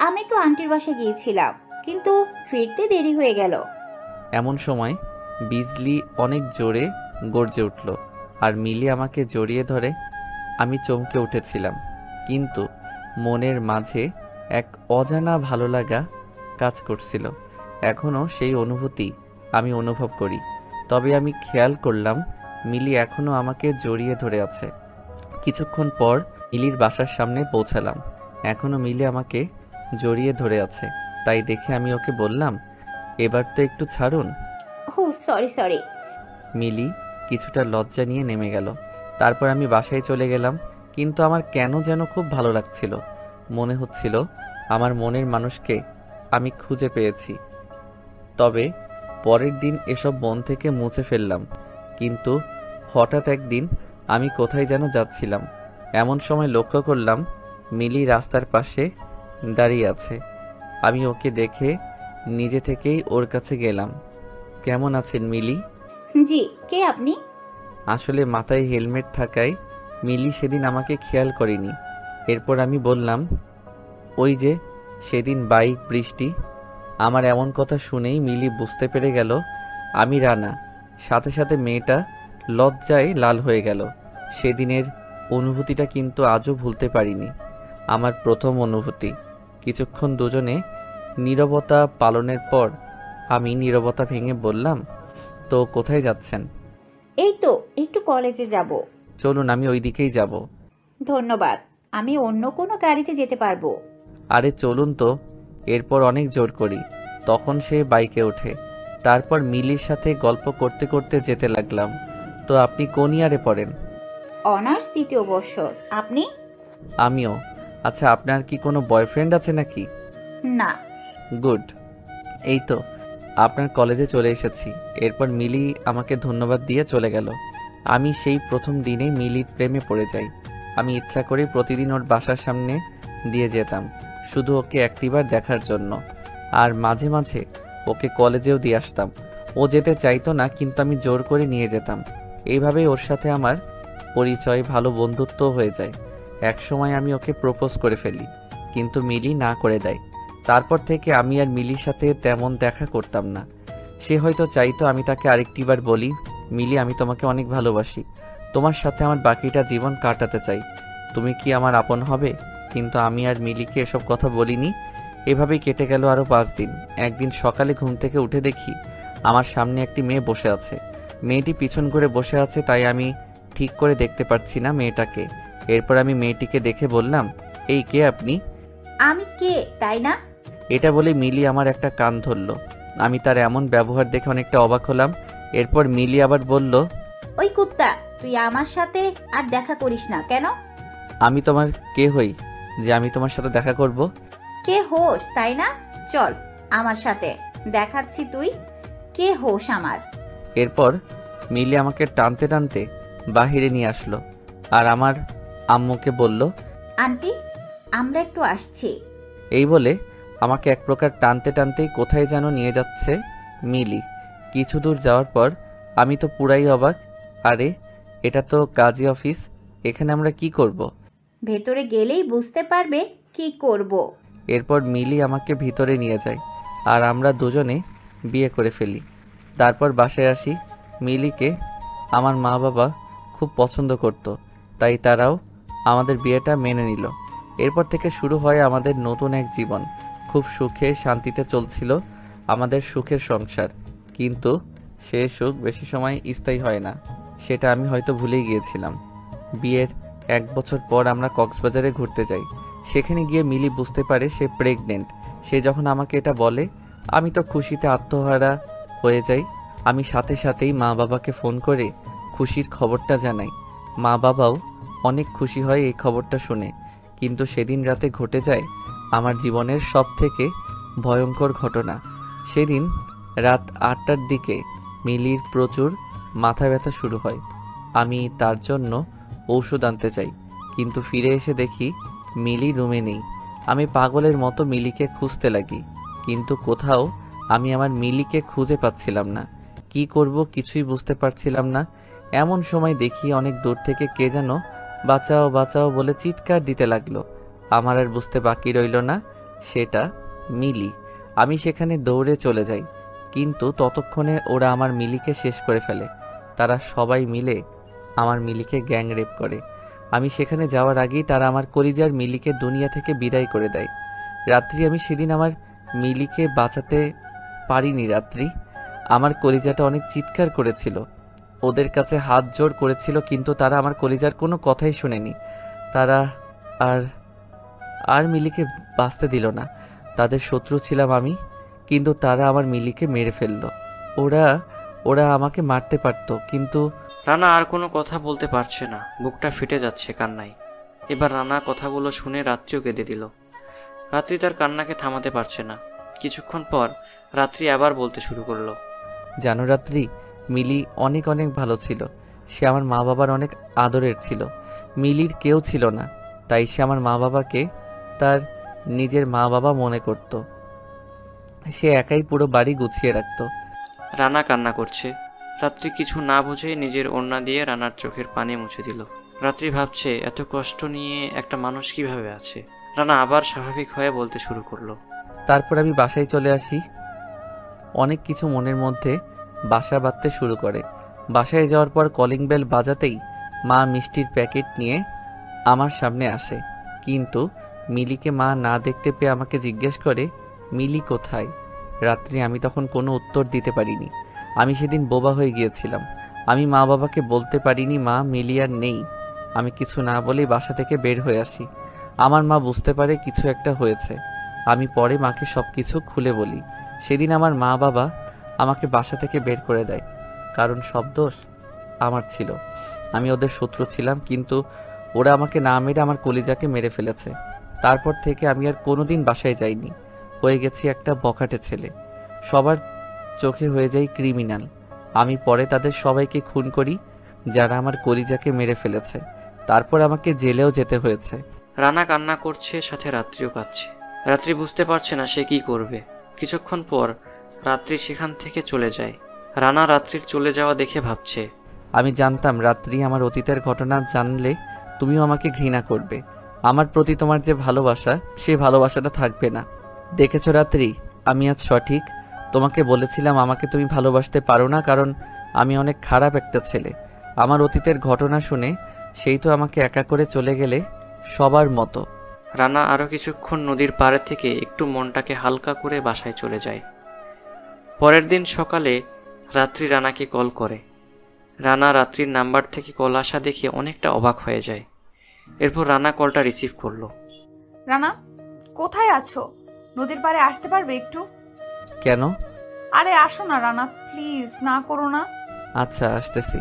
[SPEAKER 12] আমি একটু আন্টির বাসায় গিয়েছিলাম, কিন্তু ফিরতে দেরি হয়ে গেল।
[SPEAKER 1] এমন সময় বিজলি অনেক জোরে গর্জে উঠল, আর মিলি আমাকে জড়িয়ে ধরে। আমি চমকে উঠেছিলাম, কিন্তু মনের মাঝে এক অজানা ভালো লাগা কাজ করছিল। এখনও সেই অনুভূতি আমি অনুভব করি। তবে আমি খেয়াল করলাম মিলি এখনও আমাকে জড়িয়ে ধরে আছে। কিছুক্ষণ পর মিলির বাসার সামনে পৌঁছালাম। এখনও মিলি আমাকে জড়িয়ে ধরে আছে। তাই দেখে আমি ওকে বললাম, এবার তো একটু ছাড়ুন।
[SPEAKER 12] ও সরি।
[SPEAKER 1] মিলি কিছুটা লজ্জা নিয়ে নেমে গেল। তারপর আমি বাসায় চলে গেলাম, কিন্তু আমার কেন যেন খুব ভালো লাগছিল। মনে হচ্ছিল আমার মনের মানুষকে আমি খুঁজে পেয়েছি। তবে পরের দিন এসব মন থেকে মুছে ফেললাম। কিন্তু হঠাৎ একদিন আমি কোথায় যেন যাচ্ছিলাম। এমন সময় লক্ষ্য করলাম মিলি রাস্তার পাশে দাঁড়িয়ে আছে। আমি ওকে দেখে নিজে থেকেই ওর কাছে গেলাম। কেমন আছেন মিলি?
[SPEAKER 12] জি, কে আপনি?
[SPEAKER 1] আসলে মাথায় হেলমেট থাকায় মিলি সেদিন আমাকে খেয়াল করেনি। এরপর আমি বললাম, ওই যে সেদিন বাইক বৃষ্টি। আমার এমন কথা শুনেই মিলি বুঝতে পেরে গেল আমি রানা। সাথে সাথে মেয়েটা লজ্জায় লাল হয়ে গেল। সেদিনের অনুভূতিটা কিন্তু আজও ভুলতে পারিনি, আমার প্রথম অনুভূতি। কিছুক্ষণ দুজনে নীরবতা পালনের পর আমি নীরবতা ভেঙে বললাম, তো কোথায় যাচ্ছেন?
[SPEAKER 12] এই তো একটু কলেজে যাব।
[SPEAKER 1] চলুন, আমি ওই দিকেই যাব।
[SPEAKER 12] ধন্যবাদ, আমি অন্য কোনো গাড়িতে যেতে পারবো।
[SPEAKER 1] আরে চলুন তো। এরপর অনেক জোর করি, তখন সে বাইকে ওঠে। তারপর মিলির সাথে গল্প করতে করতে যেতে লাগলাম। তো আপনি কোন ইয়ারে পড়েন?
[SPEAKER 12] অনার্স 3য় বর্ষর। আপনি?
[SPEAKER 1] আমিও। আচ্ছা, আপনার কি কোনো বয়ফ্রেন্ড আছে নাকি?
[SPEAKER 12] না।
[SPEAKER 1] গুড। এই তো আপনার কলেজে চলে এসেছি। এরপর মিলি আমাকে ধন্যবাদ দিয়ে চলে গেল। আমি সেই প্রথম দিনেই মিলির প্রেমে পড়ে যাই। আমি ইচ্ছা করে প্রতিদিন ওর বাসার সামনে দিয়ে যেতাম, শুধু ওকে একটিবার দেখার জন্য। আর মাঝে মাঝে ওকে কলেজেও দিয়ে আসতাম। ও যেতে চাইতো না, কিন্তু আমি জোর করে নিয়ে যেতাম। এইভাবেই ওর সাথে আমার পরিচয়, ভালো বন্ধুত্ব হয়ে যায়। এক সময় আমি ওকে প্রপোজ করে ফেলি, কিন্তু মিলি না করে দেয়। তারপর থেকে আমি আর মিলির সাথে তেমন দেখা করতাম না। সে হয়তো চাইতো আমি তাকে আরেকটিবার বলি, মিলি আমি তোমাকে অনেক ভালোবাসি, তোমার সাথে আমার বাকিটা জীবন কাটাতে চাই, তুমি কি আমার আপন হবে? কিন্তু আমি আর মিলিকে এসব কথা বলিনি। এভাবেই কেটে গেল আরও 5 দিন। একদিন সকালে ঘুম থেকে উঠে দেখি আমার সামনে একটি মেয়ে বসে আছে। মেয়েটি পিছন করে বসে আছে, তাই আমি ঠিক করে দেখতে পাচ্ছি না মেয়েটাকে। এরপর আমি মেয়েটিকে দেখে বললাম, এই কে আপনি?
[SPEAKER 12] আমি কে তাই না?
[SPEAKER 1] এটা বলে মিলি আমার একটা কান ধরল। আমি তার এমন ব্যবহার দেখে অনেকটা অবাক হলাম। এরপর মিলি আবার বলল,
[SPEAKER 12] ওই কুত্তা, তুই আমার সাথে আর দেখা করিস না কেন?
[SPEAKER 1] আমি তোমার কে হই যে আমি তোমার সাথে দেখা করব?
[SPEAKER 12] কে হোস তাই না? চল আমার সাথে, দেখাচ্ছি তুই কে হোস আমার।
[SPEAKER 1] এরপর মিলি আমাকে টানতে টানতে বাহিরে নিয়ে আসলো, আর আমার আম্মুকে বলল,
[SPEAKER 12] আন্টি আমরা একটু আসছি।
[SPEAKER 1] এই বলে আমাকে এক প্রকার টানতে টানতেই কোথায় যেন নিয়ে যাচ্ছে মিলি। কিছু দূর যাওয়ার পর আমি তো পুরাই অবাক। আরে এটা তো কাজী অফিস, এখানে আমরা কি করব?
[SPEAKER 12] ভেতরে গেলেই বুঝতে পারবে কি করব।
[SPEAKER 1] এরপর মিলি আমাকে ভিতরে নিয়ে যায় আর আমরা দুজনে বিয়ে করে ফেলি। তারপর বাসায় আসি। মিলিকে আমার মা বাবা খুব পছন্দ করত, তাই তারাও আমাদের বিয়েটা মেনে নিল। এরপর থেকে শুরু হয় আমাদের নতুন এক জীবন। খুব সুখে শান্তিতে চলছিল আমাদের সুখের সংসার, কিন্তু সে সুখ বেশি সময় স্থায়ী হয় না, সেটা আমি হয়তো ভুলেই গিয়েছিলাম। বিয়ের 1 বছর পর আমরা কক্সবাজারে ঘুরতে যাই। সেখানে গিয়ে মিলি বুঝতে পারে সে প্রেগনেন্ট। সে যখন আমাকে এটা বলে, আমি তো খুশিতে আত্মহারা হয়ে যাই। আমি সাথে সাথেই মা বাবাকে ফোন করে খুশির খবরটা জানাই। মা বাবাও অনেক খুশি হয় এই খবরটা শুনে। কিন্তু সেদিন রাতে ঘটে যায় আমার জীবনের সবথেকে ভয়ঙ্কর ঘটনা। সেদিন রাত 8টার দিকে মিলির প্রচুর মাথা ব্যথা শুরু হয়। আমি তার জন্য ঔষধ আনতে চাই, কিন্তু ফিরে এসে দেখি মিলি রুমে নেই। আমি পাগলের মতো মিলিকে খুঁজতে লাগি, কিন্তু কোথাও আমি আমার মিলিকে খুঁজে পাচ্ছিলাম না। কি করব কিছুই বুঝতে পারছিলাম না। এমন সময় দেখি অনেক দূর থেকে কে যেন বাঁচাও বাঁচাও বলে চিৎকার দিতে লাগলো। আমার আর বুঝতে বাকি রইল না সেটা মিলি। আমি সেখানে দৌড়ে চলে যাই, কিন্তু ততক্ষণে ওরা আমার মিলিকে শেষ করে ফেলে। তারা সবাই মিলে আমার মিলিকে গ্যাং রেপ করে। আমি সেখানে যাওয়ার আগেই তারা আমার কলিজার মিলিকে দুনিয়া থেকে বিদায় করে দেয়। রাত্রি আমি সেদিন আমার মিলিকে বাঁচাতে পারিনি। রাত্রি আমার কলিজাটা অনেক চিৎকার করেছিল, ওদের কাছে হাত জোড় করেছিল, কিন্তু তারা আমার কলিজার কোনো কথাই শোনেনি। তারা আর মিলিকে বাঁচতে দিল না। তাদের শত্রু ছিলাম আমি, কিন্তু তারা আমার মিলিকে মেরে ফেললো। ওরা আমাকে মারতে পারতো, কিন্তু
[SPEAKER 3] রানা আর কোনো কথা বলতে পারছে না, বুকটা ফেটে যাচ্ছে কান্নায়। এবার রানা কথাগুলো শুনে রাত্রিও কেঁদে দিল। রাত্রি তার কান্নাকে থামাতে পারছে না। কিছুক্ষণ পর রাত্রি আবার বলতে শুরু করলো,
[SPEAKER 1] জানো রাত্রি, মিলি অনেক অনেক ভালো ছিল। সে আমার মা বাবার অনেক আদরের ছিল। মিলির কেউ ছিল না, তাই সে আমার মা বাবাকে তার নিজের মা বাবা মনে করত। সে একাই পুরো বাড়ি গুছিয়ে রাখত।
[SPEAKER 3] রানা কান্না করছে। রাত্রি কিছু না বুঝে নিজের ওড়না দিয়ে রানার চোখের পানি মুছে দিল। রাত্রি ভাবছে এত কষ্ট নিয়ে একটা মানুষ কিভাবে আছে। রানা আবার স্বাভাবিক হয়ে বলতে শুরু করলো,
[SPEAKER 1] তারপর আমি বাসায় চলে আসি। অনেক কিছু মনের মধ্যে বাসা বাঁধতে শুরু করে। বাসায় যাওয়ার পর কলিং বেল বাজাতেই মা মিষ্টির প্যাকেট নিয়ে আমার সামনে আসে, কিন্তু মিলিকে মা না দেখতে পেয়ে আমাকে জিজ্ঞেস করে, মিলি কোথায়? রাত্রি আমি তখন কোনো উত্তর দিতে পারিনি। আমি সেদিন বোবা হয়ে গিয়েছিলাম। আমি মা বাবাকে বলতে পারিনি মা মিলি আর নেই। আমি কিছু না বলেই বাসা থেকে বের হয়ে আসি। আমার মা বুঝতে পারে কিছু একটা হয়েছে। আমি পরে মাকে সব কিছু খুলে বলি। সেদিন আমার মা বাবা আমাকে বাসা থেকে বের করে দেয়, কারণ সব দোষ আমার ছিল। আমি ওদের শত্রু ছিলাম, কিন্তু ওরা আমাকে না মেরে আমার কলিজাকে মেরে ফেলেছে। তারপর থেকে আমি আর কোনোদিন বাসায় যাইনি। হয়ে গেছি একটা বখাটে ছেলে। সবার চোখে হয়ে যাই ক্রিমিনাল। আমি পরে তাদের সবাইকে খুন করি যারা আমার কলিজাকে মেরে ফেলেছে। তারপর আমাকে জেলেও যেতে হয়েছে।
[SPEAKER 3] রানা কান্না করছে, সাথে রাত্রিও কাঁদছে। রাত্রি বুঝতে পারছে না সে কি করবে। কিছুক্ষণ পর রাত্রি সেখান থেকে চলে যায়। রানা রাত্রির চলে যাওয়া দেখে ভাবছে,
[SPEAKER 1] আমি জানতাম রাত্রি আমার অতীতের ঘটনা জানলে তুমিও আমাকে ঘৃণা করবে। আমার প্রতি তোমার যে ভালোবাসা, সে ভালোবাসাটা থাকবে না। দেখেছো রাত্রি, আমি আজ সঠিক। তোমাকে বলেছিলাম আমাকে তুমি ভালোবাসতে পারো না, কারণ আমি অনেক খারাপ একটা ছেলে। আমার অতীতের ঘটনা শুনে সেই তো আমাকে একা করে চলে গেলে সবার মতো।
[SPEAKER 3] রানা আরও কিছুক্ষণ নদীর পাড়ে থেকে একটু মনটাকে হালকা করে বাসায় চলে যায়। পরের দিন সকালে রাত্রি রানাকে কল করে। রানা রাত্রির নাম্বার থেকে কল আসা দেখে অনেকটা অবাক হয়ে যায়। এরপর রানা কলটা রিসিভ করলো।
[SPEAKER 6] রানা, কোথায় আছো? নদীর পাড়ে আসতে পারবে একটু?
[SPEAKER 1] কেন?
[SPEAKER 6] আরে আসো না রানা, প্লিজ, না করো না।
[SPEAKER 1] আচ্ছা, আসতেছি।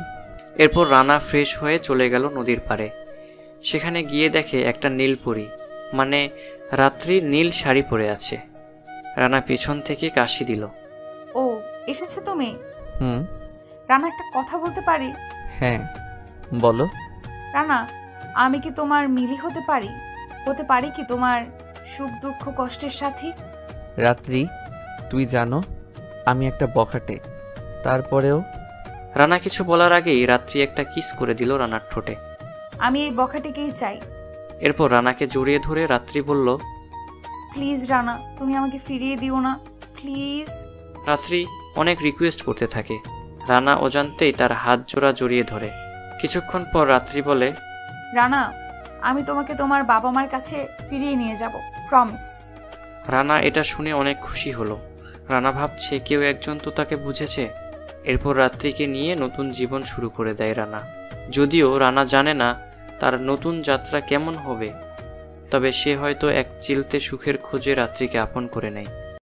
[SPEAKER 3] এরপর রানা ফ্রেশ হয়ে চলে গেল নদীর পাড়ে। সেখানে গিয়ে দেখে একটা নীলপরি, মানে রাত্রি নীল শাড়ি পরে আছে। রানা পিছন থেকে কাশি দিল।
[SPEAKER 6] ও, এসেছো তুমি?
[SPEAKER 1] হুম।
[SPEAKER 6] রানা, একটা কথা বলতে পারি?
[SPEAKER 1] হ্যাঁ, বলো।
[SPEAKER 6] রানা, আমি কি তোমার মিলি হতে পারি? হতে পারি কি তোমার সুখ দুঃখ কষ্টের সাথী?
[SPEAKER 1] রাত্রি, তুই জানো আমি একটা বখাটে, তারপরেও।
[SPEAKER 3] রানা কিছু বলার আগেই রাত্রি একটা কিস করে দিল রানার ঠোঁটে।
[SPEAKER 6] আমি এই বখাটিকেই চাই।
[SPEAKER 3] এরপর রানাকে জড়িয়ে ধরে রাত্রি বলল,
[SPEAKER 6] প্লিজ রানা, তুমি আমাকে ফিরিয়ে দিও না, প্লিজ।
[SPEAKER 3] রাত্রি অনেক রিকোয়েস্ট করতে থাকে। রানা অজান্তেই তার হাত জোড়া জড়িয়ে ধরে। কিছুক্ষণ পর রাত্রি বলে,
[SPEAKER 6] রানা, আমি তোমাকে তোমার বাবা মার কাছে ফিরিয়ে নিয়ে যাব, প্রমিস।
[SPEAKER 3] রানা এটা শুনে অনেক খুশি হলো। রানা ভাবছে কেউ একজন তো তাকে বুঝেছে। এরপর রাত্রিকে নিয়ে নতুন জীবন শুরু করে দেয় রানা। যদিও রানা জানে না তার নতুন যাত্রা কেমন হবে, তবে সে হয়তো এক চিলতে সুখের খোঁজে রাত্রিকে আপন করে নেয়।